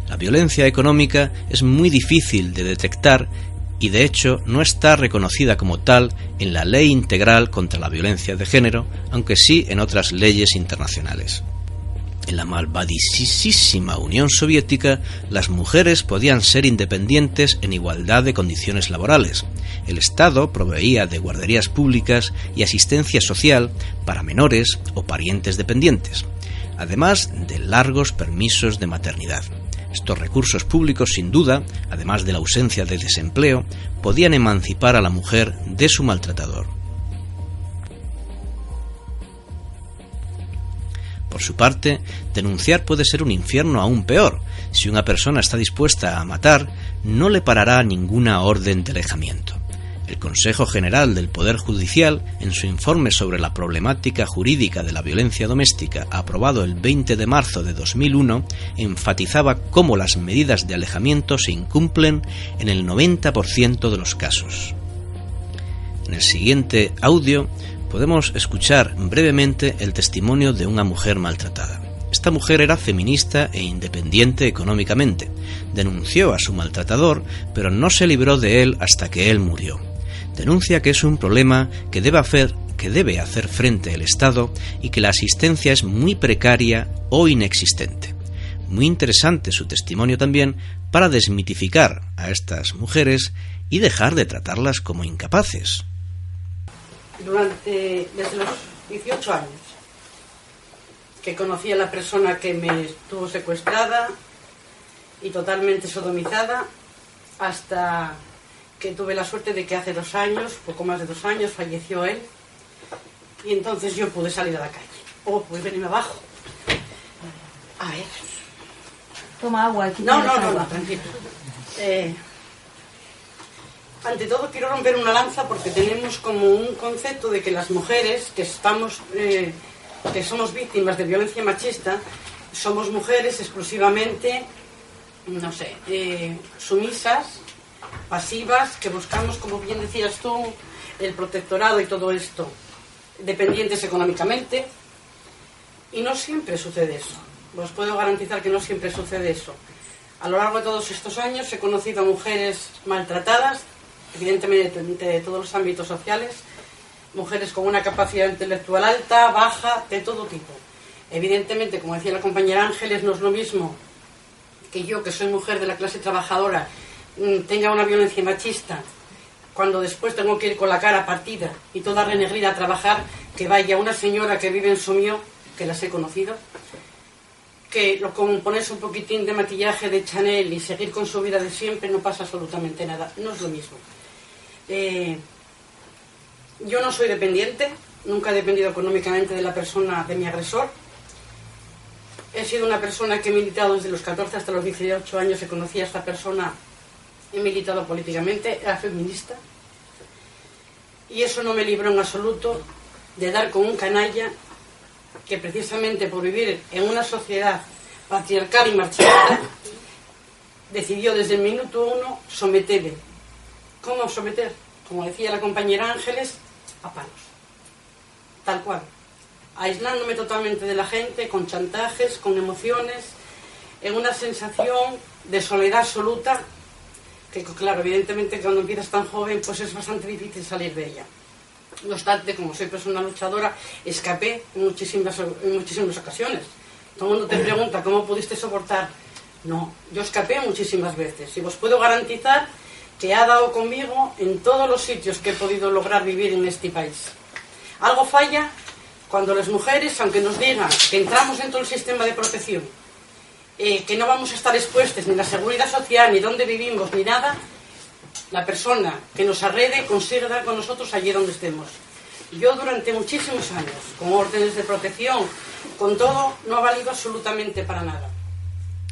La violencia económica es muy difícil de detectar y de hecho no está reconocida como tal en la Ley Integral contra la Violencia de Género, aunque sí en otras leyes internacionales. En la malvadisísima Unión Soviética, las mujeres podían ser independientes en igualdad de condiciones laborales. El Estado proveía de guarderías públicas y asistencia social para menores o parientes dependientes, además de largos permisos de maternidad. Estos recursos públicos, sin duda, además de la ausencia de desempleo, podían emancipar a la mujer de su maltratador. Por su parte, denunciar puede ser un infierno aún peor. Si una persona está dispuesta a matar, no le parará ninguna orden de alejamiento. El Consejo General del Poder Judicial, en su informe sobre la problemática jurídica de la violencia doméstica, aprobado el 20 de marzo de 2001, enfatizaba cómo las medidas de alejamiento se incumplen en el 90% de los casos. En el siguiente audio podemos escuchar brevemente el testimonio de una mujer maltratada. Esta mujer era feminista e independiente económicamente. Denunció a su maltratador, pero no se libró de él hasta que él murió. denuncia que es un problema que debe hacer frente el Estado y que la asistencia es muy precaria o inexistente. Muy interesante su testimonio también para desmitificar a estas mujeres y dejar de tratarlas como incapaces. Desde los 18 años que conocí a la persona que me estuvo secuestrada y totalmente sodomizada, hasta que tuve la suerte de que hace 2 años, poco más de 2 años, falleció él, y entonces yo pude salir a la calle. Pues venirme abajo. A ver. Toma agua. Aquí no, tranquilo. Ante todo quiero romper una lanza porque tenemos como un concepto de que las mujeres que somos víctimas de violencia machista, somos mujeres exclusivamente, sumisas, pasivas, que buscamos, como bien decías tú, el protectorado y todo esto, dependientes económicamente, y no siempre sucede eso. Os puedo garantizar que no siempre sucede eso. A lo largo de todos estos años he conocido a mujeres maltratadas, evidentemente de todos los ámbitos sociales, mujeres con una capacidad intelectual alta, baja, de todo tipo. Evidentemente, como decía la compañera Ángeles, no es lo mismo que yo, que soy mujer de la clase trabajadora, tenga una violencia machista, cuando después tengo que ir con la cara partida y toda renegrida a trabajar, que vaya una señora que vive en Somio, que las he conocido, que con ponerse un poquitín de maquillaje de Chanel y seguir con su vida de siempre no pasa absolutamente nada, no es lo mismo. Yo no soy dependiente, nunca he dependido económicamente de la persona, de mi agresor. He sido una persona que he militado desde los 14 hasta los 18 años, que conocí a esta persona, he militado políticamente, era feminista, y eso no me libró en absoluto de dar con un canalla que precisamente por vivir en una sociedad patriarcal y machista decidió desde el minuto 1 someterme. ¿Cómo someter? Como decía la compañera Ángeles, a palos. Tal cual. Aislándome totalmente de la gente, con chantajes, con emociones, en una sensación de soledad absoluta, que claro, evidentemente cuando empiezas tan joven pues es bastante difícil salir de ella. No obstante, como soy persona luchadora, escapé en muchísimas ocasiones. Todo el mundo te pregunta, ¿cómo pudiste soportar? No, yo escapé muchísimas veces y os puedo garantizar que ha dado conmigo en todos los sitios que he podido lograr vivir en este país. Algo falla cuando las mujeres, aunque nos digan que entramos en todo el sistema de protección, que no vamos a estar expuestas ni la seguridad social, ni dónde vivimos, ni nada, la persona que nos arrede consigue dar con nosotros allí donde estemos. Yo durante muchísimos años, con órdenes de protección, con todo, no ha valido absolutamente para nada.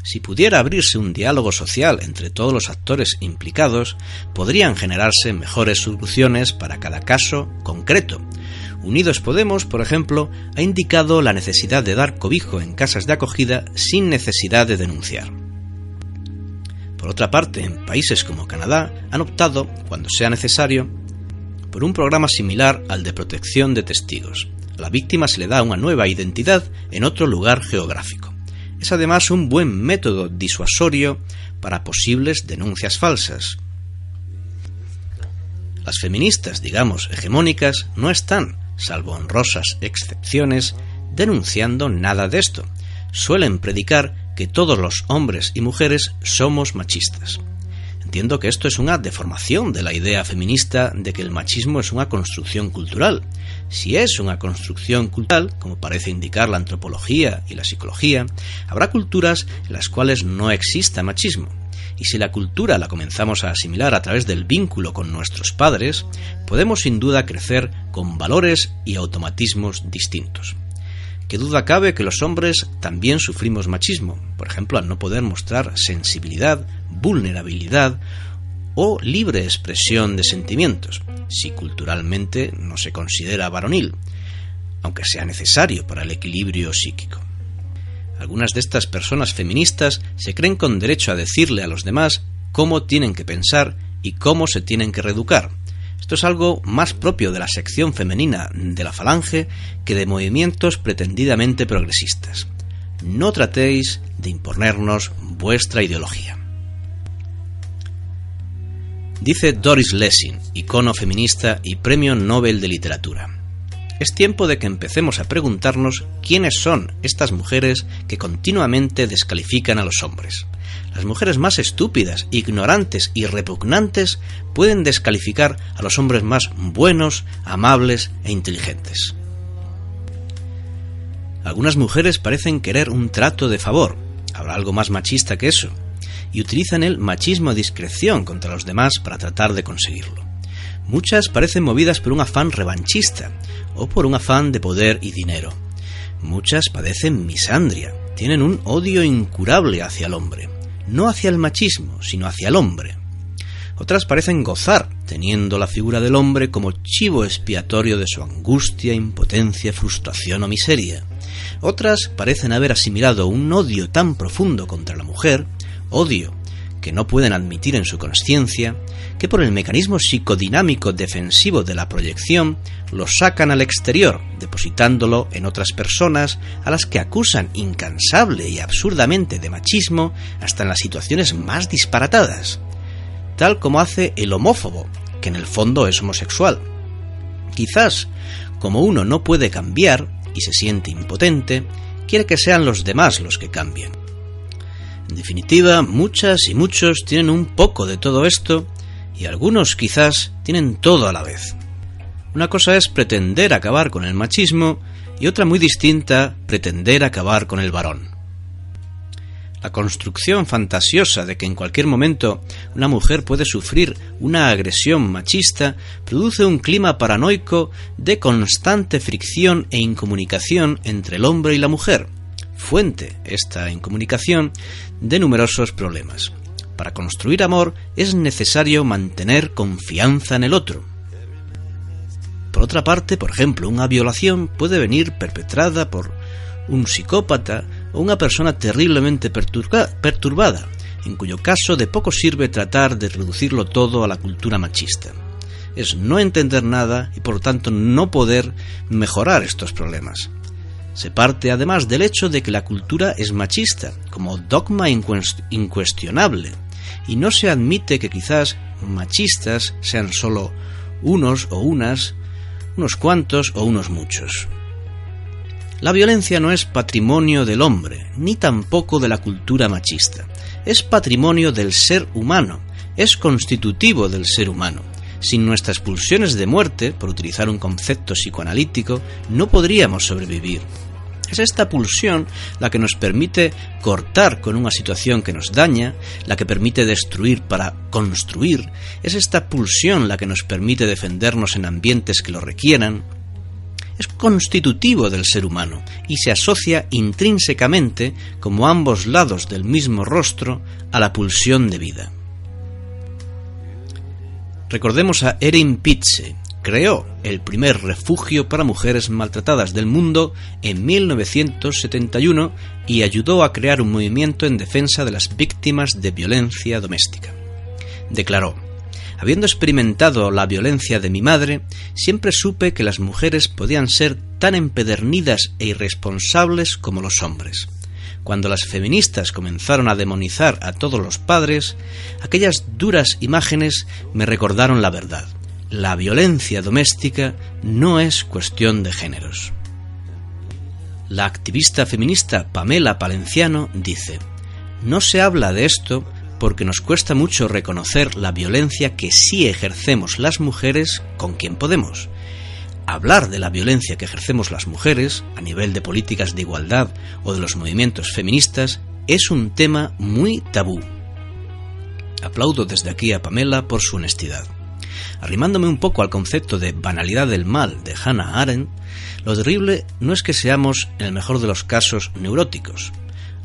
Si pudiera abrirse un diálogo social entre todos los actores implicados, podrían generarse mejores soluciones para cada caso concreto. Unidos Podemos, por ejemplo, ha indicado la necesidad de dar cobijo en casas de acogida sin necesidad de denunciar. Por otra parte, en países como Canadá han optado, cuando sea necesario, por un programa similar al de protección de testigos. A la víctima se le da una nueva identidad en otro lugar geográfico. Es además un buen método disuasorio para posibles denuncias falsas. Las feministas, digamos, hegemónicas, no están, salvo honrosas excepciones, denunciando nada de esto. Suelen predicar que todos los hombres y mujeres somos machistas. Entiendo que esto es una deformación de la idea feminista de que el machismo es una construcción cultural. Si es una construcción cultural, como parece indicar la antropología y la psicología, habrá culturas en las cuales no exista machismo. Y si la cultura la comenzamos a asimilar a través del vínculo con nuestros padres, podemos sin duda crecer con valores y automatismos distintos. ¿Qué duda cabe que los hombres también sufrimos machismo? Por ejemplo, al no poder mostrar sensibilidad, vulnerabilidad o libre expresión de sentimientos, si culturalmente no se considera varonil, aunque sea necesario para el equilibrio psíquico. Algunas de estas personas feministas se creen con derecho a decirle a los demás cómo tienen que pensar y cómo se tienen que reeducar. Esto es algo más propio de la sección femenina de la Falange que de movimientos pretendidamente progresistas. No tratéis de imponernos vuestra ideología. Dice Doris Lessing, icono feminista y premio Nobel de Literatura: es tiempo de que empecemos a preguntarnos quiénes son estas mujeres que continuamente descalifican a los hombres. Las mujeres más estúpidas, ignorantes y repugnantes pueden descalificar a los hombres más buenos, amables e inteligentes. Algunas mujeres parecen querer un trato de favor, habrá algo más machista que eso, y utilizan el machismo a discreción contra los demás para tratar de conseguirlo. Muchas parecen movidas por un afán revanchista o por un afán de poder y dinero. Muchas padecen misandria, tienen un odio incurable hacia el hombre, no hacia el machismo, sino hacia el hombre. Otras parecen gozar, teniendo la figura del hombre como chivo expiatorio de su angustia, impotencia, frustración o miseria. Otras parecen haber asimilado un odio tan profundo contra la mujer, odio que no pueden admitir en su consciencia, que por el mecanismo psicodinámico defensivo de la proyección lo sacan al exterior, depositándolo en otras personas a las que acusan incansable y absurdamente de machismo hasta en las situaciones más disparatadas, tal como hace el homófobo, que en el fondo es homosexual. Quizás, como uno no puede cambiar y se siente impotente, quiere que sean los demás los que cambien. En definitiva, muchas y muchos tienen un poco de todo esto, y algunos quizás tienen todo a la vez. Una cosa es pretender acabar con el machismo y otra muy distinta, pretender acabar con el varón. La construcción fantasiosa de que en cualquier momento una mujer puede sufrir una agresión machista produce un clima paranoico de constante fricción e incomunicación entre el hombre y la mujer, fuente, esta incomunicación, de numerosos problemas. Para construir amor es necesario mantener confianza en el otro. Por otra parte, por ejemplo, una violación puede venir perpetrada por un psicópata o una persona terriblemente perturbada, en cuyo caso de poco sirve tratar de reducirlo todo a la cultura machista. Es no entender nada y por lo tanto no poder mejorar estos problemas. Se parte además del hecho de que la cultura es machista, como dogma incuestionable, y no se admite que quizás machistas sean solo unos o unas, unos cuantos o unos muchos. La violencia no es patrimonio del hombre, ni tampoco de la cultura machista. Es patrimonio del ser humano, es constitutivo del ser humano. Sin nuestras pulsiones de muerte, por utilizar un concepto psicoanalítico, no podríamos sobrevivir. Es esta pulsión la que nos permite cortar con una situación que nos daña, la que permite destruir para construir. Es esta pulsión la que nos permite defendernos en ambientes que lo requieran. Es constitutivo del ser humano y se asocia intrínsecamente, como ambos lados del mismo rostro, a la pulsión de vida. Recordemos a Erin Pitze. Creó el primer refugio para mujeres maltratadas del mundo en 1971 y ayudó a crear un movimiento en defensa de las víctimas de violencia doméstica. Declaró: habiendo experimentado la violencia de mi madre, siempre supe que las mujeres podían ser tan empedernidas e irresponsables como los hombres. Cuando las feministas comenzaron a demonizar a todos los padres, aquellas duras imágenes me recordaron la verdad. La violencia doméstica no es cuestión de géneros. La activista feminista Pamela Palenciano dice: no se habla de esto porque nos cuesta mucho reconocer la violencia que sí ejercemos las mujeres con quien podemos. Hablar de la violencia que ejercemos las mujeres, a nivel de políticas de igualdad o de los movimientos feministas, es un tema muy tabú. Aplaudo desde aquí a Pamela por su honestidad. Arrimándome un poco al concepto de banalidad del mal de Hannah Arendt, lo terrible no es que seamos, en el mejor de los casos, neuróticos,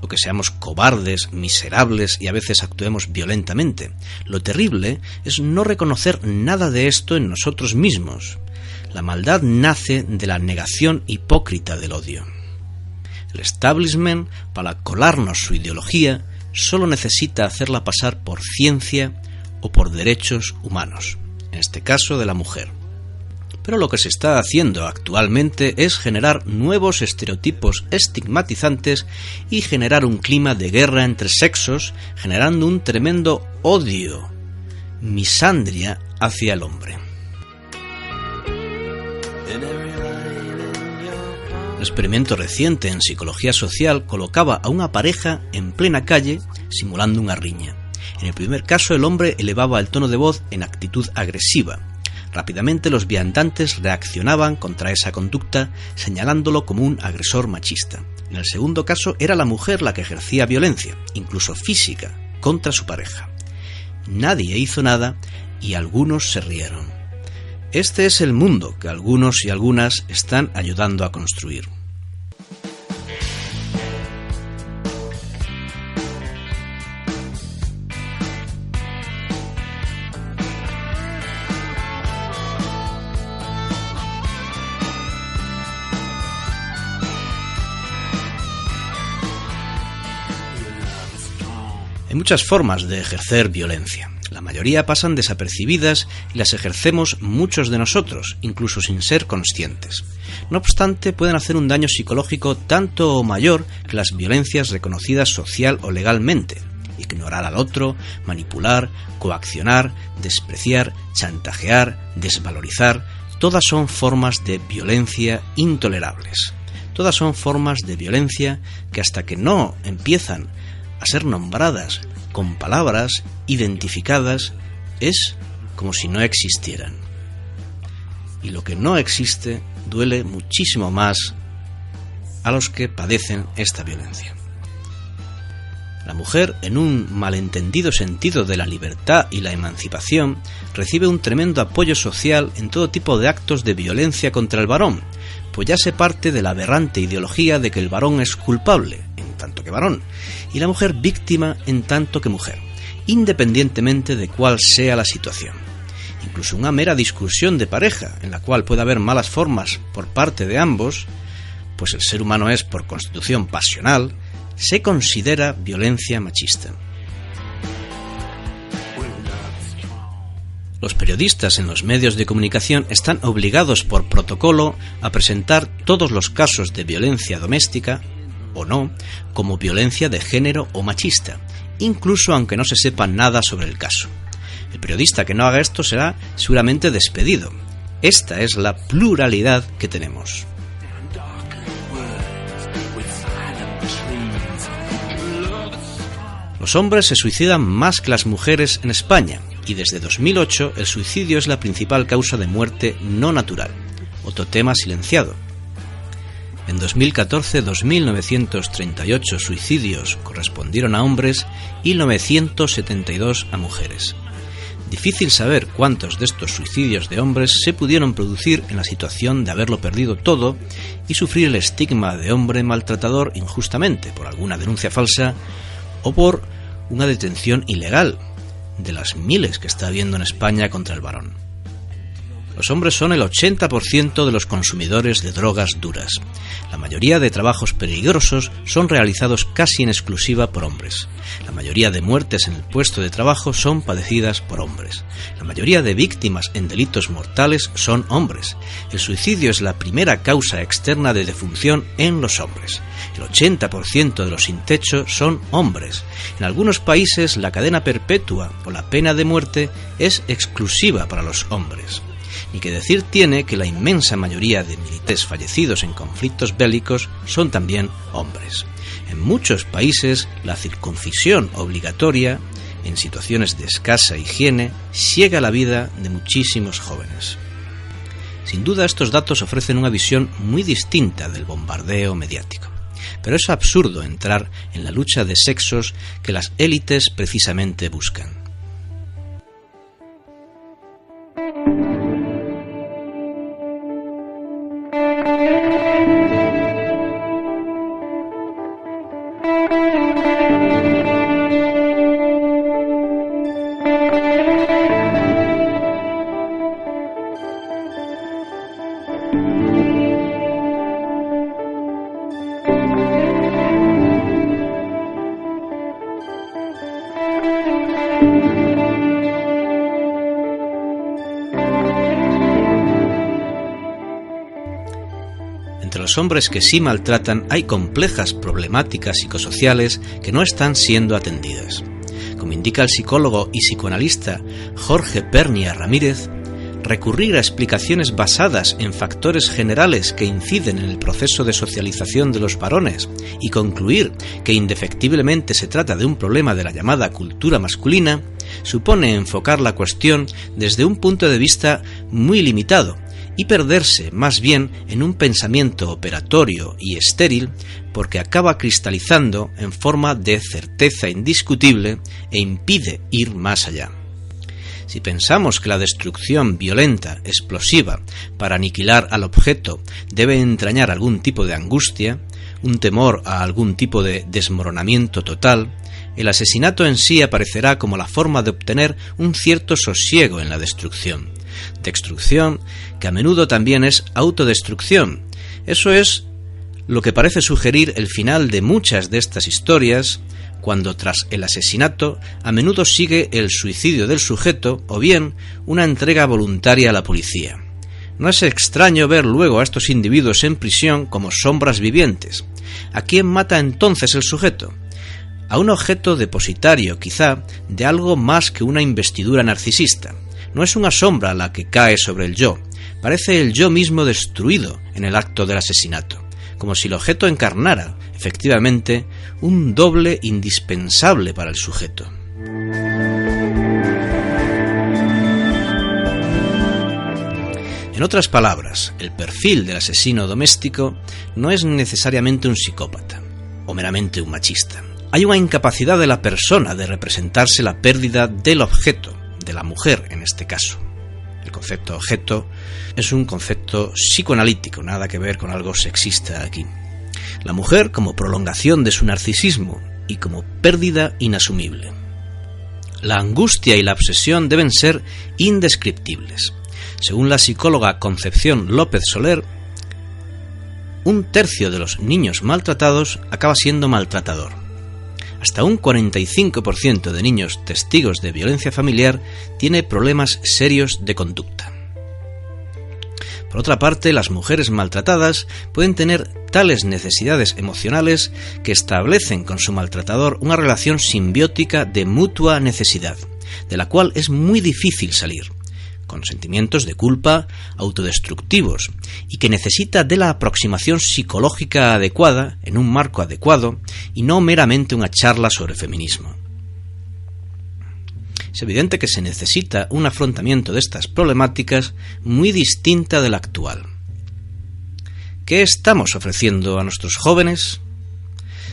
o que seamos cobardes, miserables y a veces actuemos violentamente. Lo terrible es no reconocer nada de esto en nosotros mismos. La maldad nace de la negación hipócrita del odio. El establishment, para colarnos su ideología, solo necesita hacerla pasar por ciencia o por derechos humanos, en este caso de la mujer. Pero lo que se está haciendo actualmente es generar nuevos estereotipos estigmatizantes y generar un clima de guerra entre sexos, generando un tremendo odio misandria hacia el hombre. Un experimento reciente en psicología social colocaba a una pareja en plena calle simulando una riña. En el primer caso, el hombre elevaba el tono de voz en actitud agresiva. Rápidamente los viandantes reaccionaban contra esa conducta, señalándolo como un agresor machista. En el segundo caso, era la mujer la que ejercía violencia, incluso física, contra su pareja. Nadie hizo nada y algunos se rieron. Este es el mundo que algunos y algunas están ayudando a construir. Hay muchas formas de ejercer violencia. La mayoría pasan desapercibidas y las ejercemos muchos de nosotros, incluso sin ser conscientes. No obstante, pueden hacer un daño psicológico tanto o mayor que las violencias reconocidas social o legalmente. Ignorar al otro, manipular, coaccionar, despreciar, chantajear, desvalorizar, todas son formas de violencia intolerables. Todas son formas de violencia que hasta que no empiezan a ser nombradas con palabras identificadas, es como si no existieran. Y lo que no existe duele muchísimo más a los que padecen esta violencia. La mujer, en un malentendido sentido de la libertad y la emancipación, recibe un tremendo apoyo social en todo tipo de actos de violencia contra el varón, pues ya se parte de la aberrante ideología de que el varón es culpable, en tanto que varón, y la mujer víctima en tanto que mujer, independientemente de cuál sea la situación. Incluso una mera discusión de pareja, en la cual puede haber malas formas por parte de ambos, pues el ser humano es por constitución pasional, se considera violencia machista. Los periodistas en los medios de comunicación están obligados por protocolo a presentar todos los casos de violencia doméstica, o no, como violencia de género o machista, incluso aunque no se sepa nada sobre el caso. El periodista que no haga esto será seguramente despedido. Esta es la pluralidad que tenemos. Los hombres se suicidan más que las mujeres en España, y desde 2008 el suicidio es la principal causa de muerte no natural, otro tema silenciado. En 2014, 2.938 suicidios correspondieron a hombres y 972 a mujeres. Difícil saber cuántos de estos suicidios de hombres se pudieron producir en la situación de haberlo perdido todo y sufrir el estigma de hombre maltratador injustamente por alguna denuncia falsa o por una detención ilegal, de las miles que está habiendo en España contra el varón. Los hombres son el 80% de los consumidores de drogas duras. La mayoría de trabajos peligrosos son realizados casi en exclusiva por hombres. La mayoría de muertes en el puesto de trabajo son padecidas por hombres. La mayoría de víctimas en delitos mortales son hombres. El suicidio es la primera causa externa de defunción en los hombres. El 80% de los sin techo son hombres. En algunos países la cadena perpetua o la pena de muerte es exclusiva para los hombres. Ni que decir tiene que la inmensa mayoría de militares fallecidos en conflictos bélicos son también hombres. En muchos países la circuncisión obligatoria, en situaciones de escasa higiene, ciega la vida de muchísimos jóvenes. Sin duda estos datos ofrecen una visión muy distinta del bombardeo mediático. Pero es absurdo entrar en la lucha de sexos que las élites precisamente buscan. Entre los hombres que sí maltratan hay complejas problemáticas psicosociales que no están siendo atendidas. como indica el psicólogo y psicoanalista Jorge Pernia Ramírez, recurrir a explicaciones basadas en factores generales que inciden en el proceso de socialización de los varones y concluir que indefectiblemente se trata de un problema de la llamada cultura masculina, supone enfocar la cuestión desde un punto de vista muy limitado y perderse más bien en un pensamiento operatorio y estéril, porque acaba cristalizando en forma de certeza indiscutible e impide ir más allá. Si pensamos que la destrucción violenta, explosiva, para aniquilar al objeto debe entrañar algún tipo de angustia, un temor a algún tipo de desmoronamiento total, el asesinato en sí aparecerá como la forma de obtener un cierto sosiego en la destrucción que a menudo también es autodestrucción. Eso es lo que parece sugerir el final de muchas de estas historias, cuando tras el asesinato a menudo sigue el suicidio del sujeto o bien una entrega voluntaria a la policía. No es extraño ver luego a estos individuos en prisión como sombras vivientes. ¿A quién mata entonces el sujeto? A un objeto depositario, quizá, de algo más que una investidura narcisista. No es una sombra la que cae sobre el yo, parece el yo mismo destruido en el acto del asesinato, como si el objeto encarnara, efectivamente, un doble indispensable para el sujeto. En otras palabras, el perfil del asesino doméstico no es necesariamente un psicópata, o meramente un machista. Hay una incapacidad de la persona de representarse la pérdida del objeto, de la mujer en este caso. El concepto objeto es un concepto psicoanalítico, nada que ver con algo sexista aquí. La mujer como prolongación de su narcisismo y como pérdida inasumible. La angustia y la obsesión deben ser indescriptibles. Según la psicóloga Concepción López Soler, 1/3 de los niños maltratados acaba siendo maltratador. Hasta un 45% de niños testigos de violencia familiar tiene problemas serios de conducta. Por otra parte, las mujeres maltratadas pueden tener tales necesidades emocionales que establecen con su maltratador una relación simbiótica de mutua necesidad, de la cual es muy difícil salir, con sentimientos de culpa autodestructivos y que necesita de la aproximación psicológica adecuada en un marco adecuado y no meramente una charla sobre feminismo. Es evidente que se necesita un afrontamiento de estas problemáticas muy distinta del actual. ¿Qué estamos ofreciendo a nuestros jóvenes?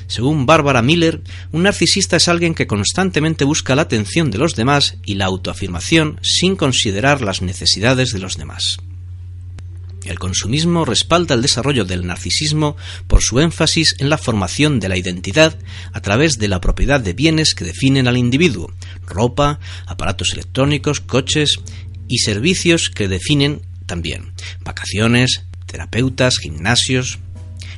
Según Bárbara Miller, un narcisista es alguien que constantemente busca la atención de los demás y la autoafirmación sin considerar las necesidades de los demás. El consumismo respalda el desarrollo del narcisismo por su énfasis en la formación de la identidad a través de la propiedad de bienes que definen al individuo, ropa, aparatos electrónicos, coches y servicios que definen también vacaciones, terapeutas, gimnasios.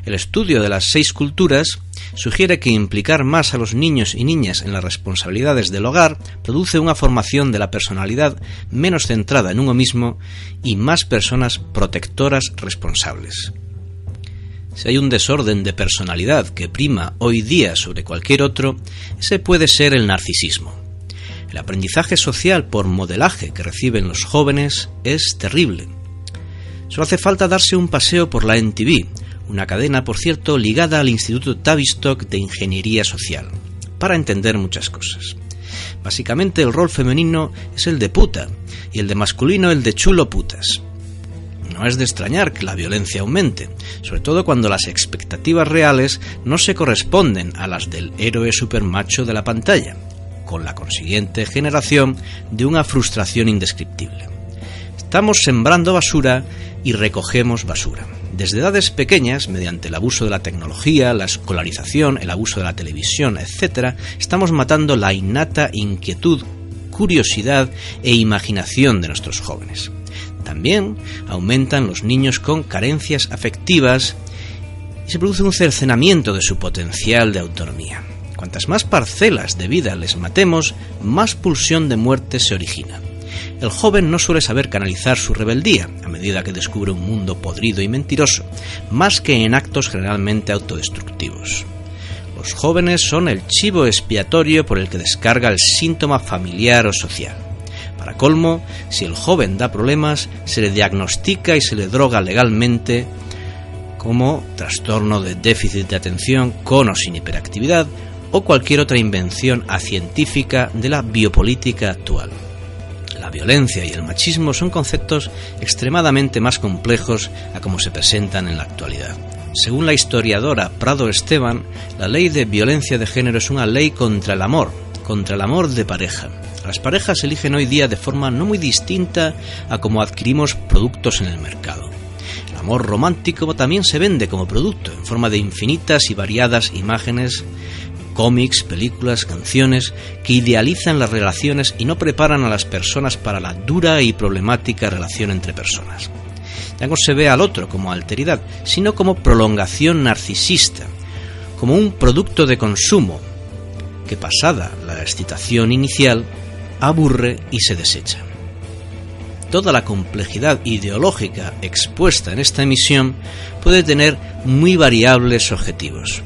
El estudio de las 6 culturas sugiere que implicar más a los niños y niñas en las responsabilidades del hogar produce una formación de la personalidad menos centrada en uno mismo y más personas protectoras responsables. Si hay un desorden de personalidad que prima hoy día sobre cualquier otro, ese puede ser el narcisismo. El aprendizaje social por modelaje que reciben los jóvenes es terrible. Solo hace falta darse un paseo por la NTV, una cadena, por cierto, ligada al Instituto Tavistock de Ingeniería Social, para entender muchas cosas. Básicamente el rol femenino es el de puta y el de masculino el de chulo putas. No es de extrañar que la violencia aumente, sobre todo cuando las expectativas reales no se corresponden a las del héroe supermacho de la pantalla, con la consiguiente generación de una frustración indescriptible. Estamos sembrando basura y recogemos basura. Desde edades pequeñas, mediante el abuso de la tecnología, la escolarización, el abuso de la televisión, etc., estamos matando la innata inquietud, curiosidad e imaginación de nuestros jóvenes. También aumentan los niños con carencias afectivas y se produce un cercenamiento de su potencial de autonomía. Cuantas más parcelas de vida les matemos, más pulsión de muerte se origina. El joven no suele saber canalizar su rebeldía a medida que descubre un mundo podrido y mentiroso, más que en actos generalmente autodestructivos. Los jóvenes son el chivo expiatorio por el que descarga el síntoma familiar o social. Para colmo, si el joven da problemas, se le diagnostica y se le droga legalmente como trastorno de déficit de atención con o sin hiperactividad o cualquier otra invención acientífica de la biopolítica actual. La violencia y el machismo son conceptos extremadamente más complejos a como se presentan en la actualidad. Según la historiadora Prado Esteban, la ley de violencia de género es una ley contra el amor de pareja. Las parejas eligen hoy día de forma no muy distinta a como adquirimos productos en el mercado. El amor romántico también se vende como producto, en forma de infinitas y variadas imágenes, cómics, películas, canciones que idealizan las relaciones y no preparan a las personas para la dura y problemática relación entre personas. Ya no se ve al otro como alteridad, sino como prolongación narcisista, como un producto de consumo que, pasada la excitación inicial, aburre y se desecha. Toda la complejidad ideológica expuesta en esta emisión puede tener muy variables objetivos.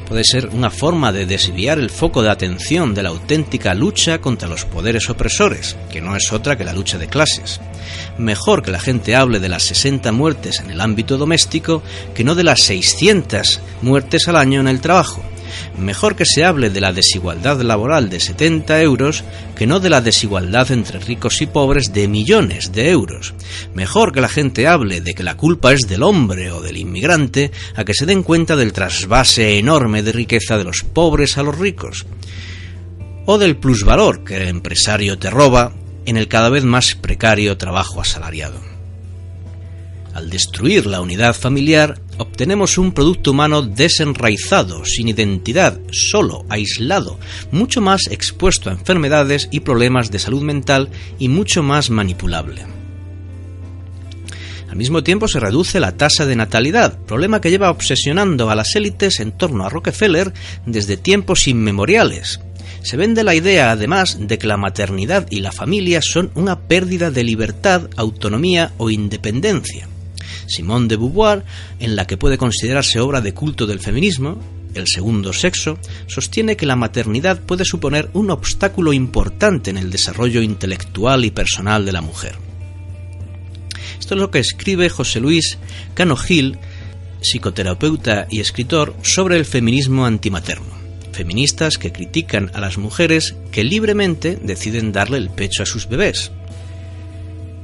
Puede ser una forma de desviar el foco de atención de la auténtica lucha contra los poderes opresores, que no es otra que la lucha de clases. Mejor que la gente hable de las 60 muertes en el ámbito doméstico que no de las 600 muertes al año en el trabajo. Mejor que se hable de la desigualdad laboral de 70 euros que no de la desigualdad entre ricos y pobres de millones de euros. Mejor que la gente hable de que la culpa es del hombre o del inmigrante a que se den cuenta del trasvase enorme de riqueza de los pobres a los ricos. O del plusvalor que el empresario te roba en el cada vez más precario trabajo asalariado. Al destruir la unidad familiar, obtenemos un producto humano desenraizado, sin identidad, solo, aislado, mucho más expuesto a enfermedades y problemas de salud mental y mucho más manipulable. Al mismo tiempo se reduce la tasa de natalidad, problema que lleva obsesionando a las élites en torno a Rockefeller desde tiempos inmemoriales. Se vende la idea, además, de que la maternidad y la familia son una pérdida de libertad, autonomía o independencia. Simone de Beauvoir, en la que puede considerarse obra de culto del feminismo, El segundo sexo, sostiene que la maternidad puede suponer un obstáculo importante en el desarrollo intelectual y personal de la mujer. Esto es lo que escribe José Luis Cano Gil, psicoterapeuta y escritor, sobre el feminismo antimaterno. Feministas que critican a las mujeres que libremente deciden darle el pecho a sus bebés.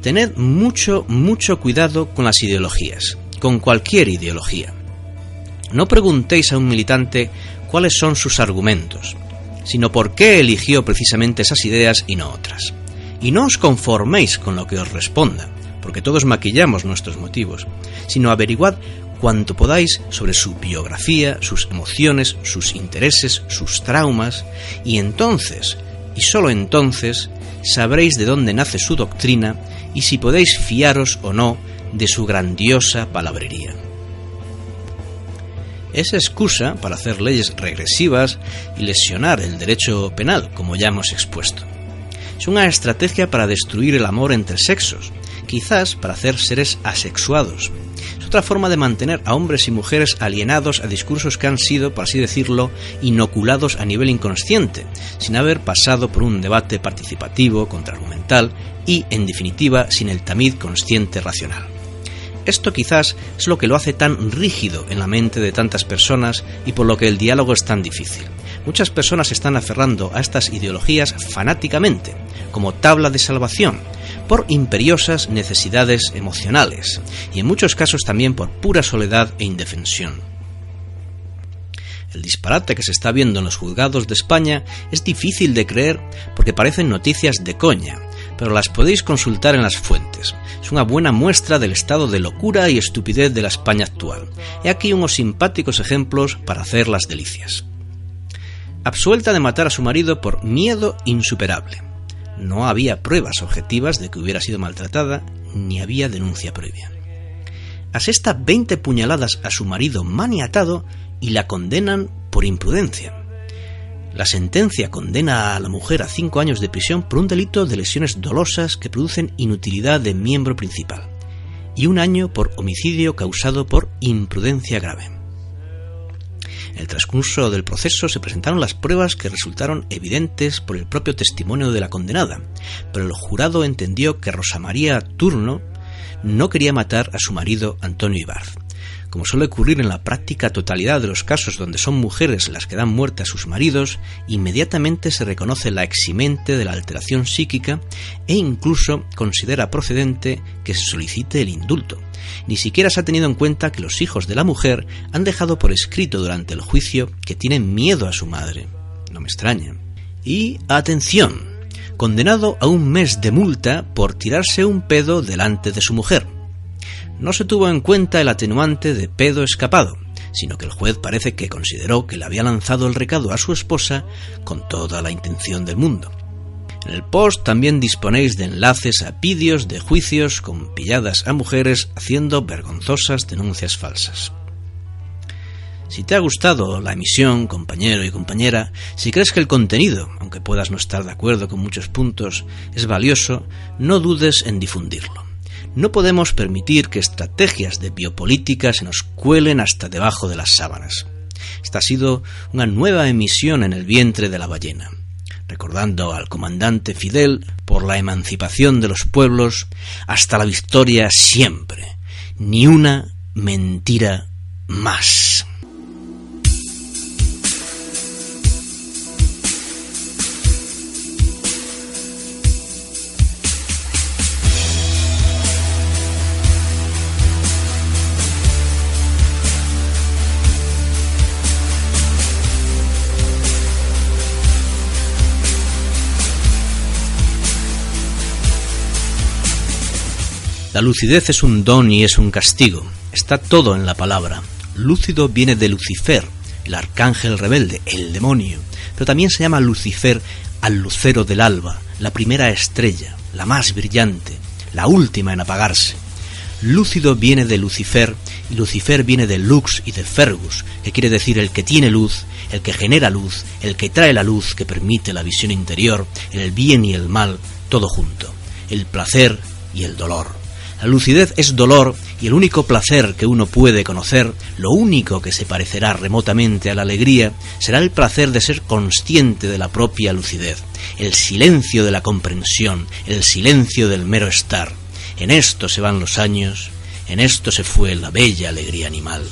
Tened mucho cuidado con las ideologías, con cualquier ideología. No preguntéis a un militante cuáles son sus argumentos, sino por qué eligió precisamente esas ideas y no otras. Y no os conforméis con lo que os responda, porque todos maquillamos nuestros motivos, sino averiguad cuanto podáis sobre su biografía, sus emociones, sus intereses, sus traumas, y entonces, y solo entonces, sabréis de dónde nace su doctrina y si podéis fiaros o no de su grandiosa palabrería. Es excusa para hacer leyes regresivas y lesionar el derecho penal, como ya hemos expuesto. Es una estrategia para destruir el amor entre sexos, quizás para hacer seres asexuados. Es otra forma de mantener a hombres y mujeres alienados a discursos que han sido, por así decirlo, inoculados a nivel inconsciente, sin haber pasado por un debate participativo, contraargumental y, en definitiva, sin el tamiz consciente racional. Esto quizás es lo que lo hace tan rígido en la mente de tantas personas y por lo que el diálogo es tan difícil. Muchas personas se están aferrando a estas ideologías fanáticamente, como tabla de salvación, por imperiosas necesidades emocionales, y en muchos casos también por pura soledad e indefensión. El disparate que se está viendo en los juzgados de España es difícil de creer porque parecen noticias de coña, pero las podéis consultar en las fuentes. Es una buena muestra del estado de locura y estupidez de la España actual. He aquí unos simpáticos ejemplos para hacer las delicias. Absuelta de matar a su marido por miedo insuperable. No había pruebas objetivas de que hubiera sido maltratada, ni había denuncia previa. Asesta 20 puñaladas a su marido maniatado y la condenan por imprudencia. La sentencia condena a la mujer a 5 años de prisión por un delito de lesiones dolosas que producen inutilidad de miembro principal y 1 año por homicidio causado por imprudencia grave. En el transcurso del proceso se presentaron las pruebas que resultaron evidentes por el propio testimonio de la condenada, pero el jurado entendió que Rosa María Turno no quería matar a su marido Antonio Ibarz. Como suele ocurrir en la práctica totalidad de los casos donde son mujeres las que dan muerte a sus maridos, inmediatamente se reconoce la eximente de la alteración psíquica e incluso considera procedente que se solicite el indulto. Ni siquiera se ha tenido en cuenta que los hijos de la mujer han dejado por escrito durante el juicio que tienen miedo a su madre. No me extraña. Y atención, condenado a 1 mes de multa por tirarse un pedo delante de su mujer. No se tuvo en cuenta el atenuante de pedo escapado, sino que el juez parece que consideró que le había lanzado el recado a su esposa con toda la intención del mundo. En el post también disponéis de enlaces a vídeos de juicios con pilladas a mujeres haciendo vergonzosas denuncias falsas. Si te ha gustado la emisión, compañero y compañera, si crees que el contenido, aunque puedas no estar de acuerdo con muchos puntos, es valioso, no dudes en difundirlo. No podemos permitir que estrategias de biopolítica se nos cuelen hasta debajo de las sábanas. Esta ha sido una nueva emisión en el vientre de la ballena, recordando al comandante Fidel por la emancipación de los pueblos hasta la victoria siempre. Ni una mentira más. La lucidez es un don y es un castigo. Está todo en la palabra. Lúcido viene de Lucifer, el arcángel rebelde, el demonio. Pero también se llama Lucifer al lucero del alba, la primera estrella, la más brillante, la última en apagarse. Lúcido viene de Lucifer y Lucifer viene de Lux y de Fergus, que quiere decir el que tiene luz, el que genera luz, el que trae la luz que permite la visión interior, el bien y el mal, todo junto, el placer y el dolor. La lucidez es dolor y el único placer que uno puede conocer, lo único que se parecerá remotamente a la alegría, será el placer de ser consciente de la propia lucidez, el silencio de la comprensión, el silencio del mero estar. En esto se van los años, en esto se fue la bella alegría animal.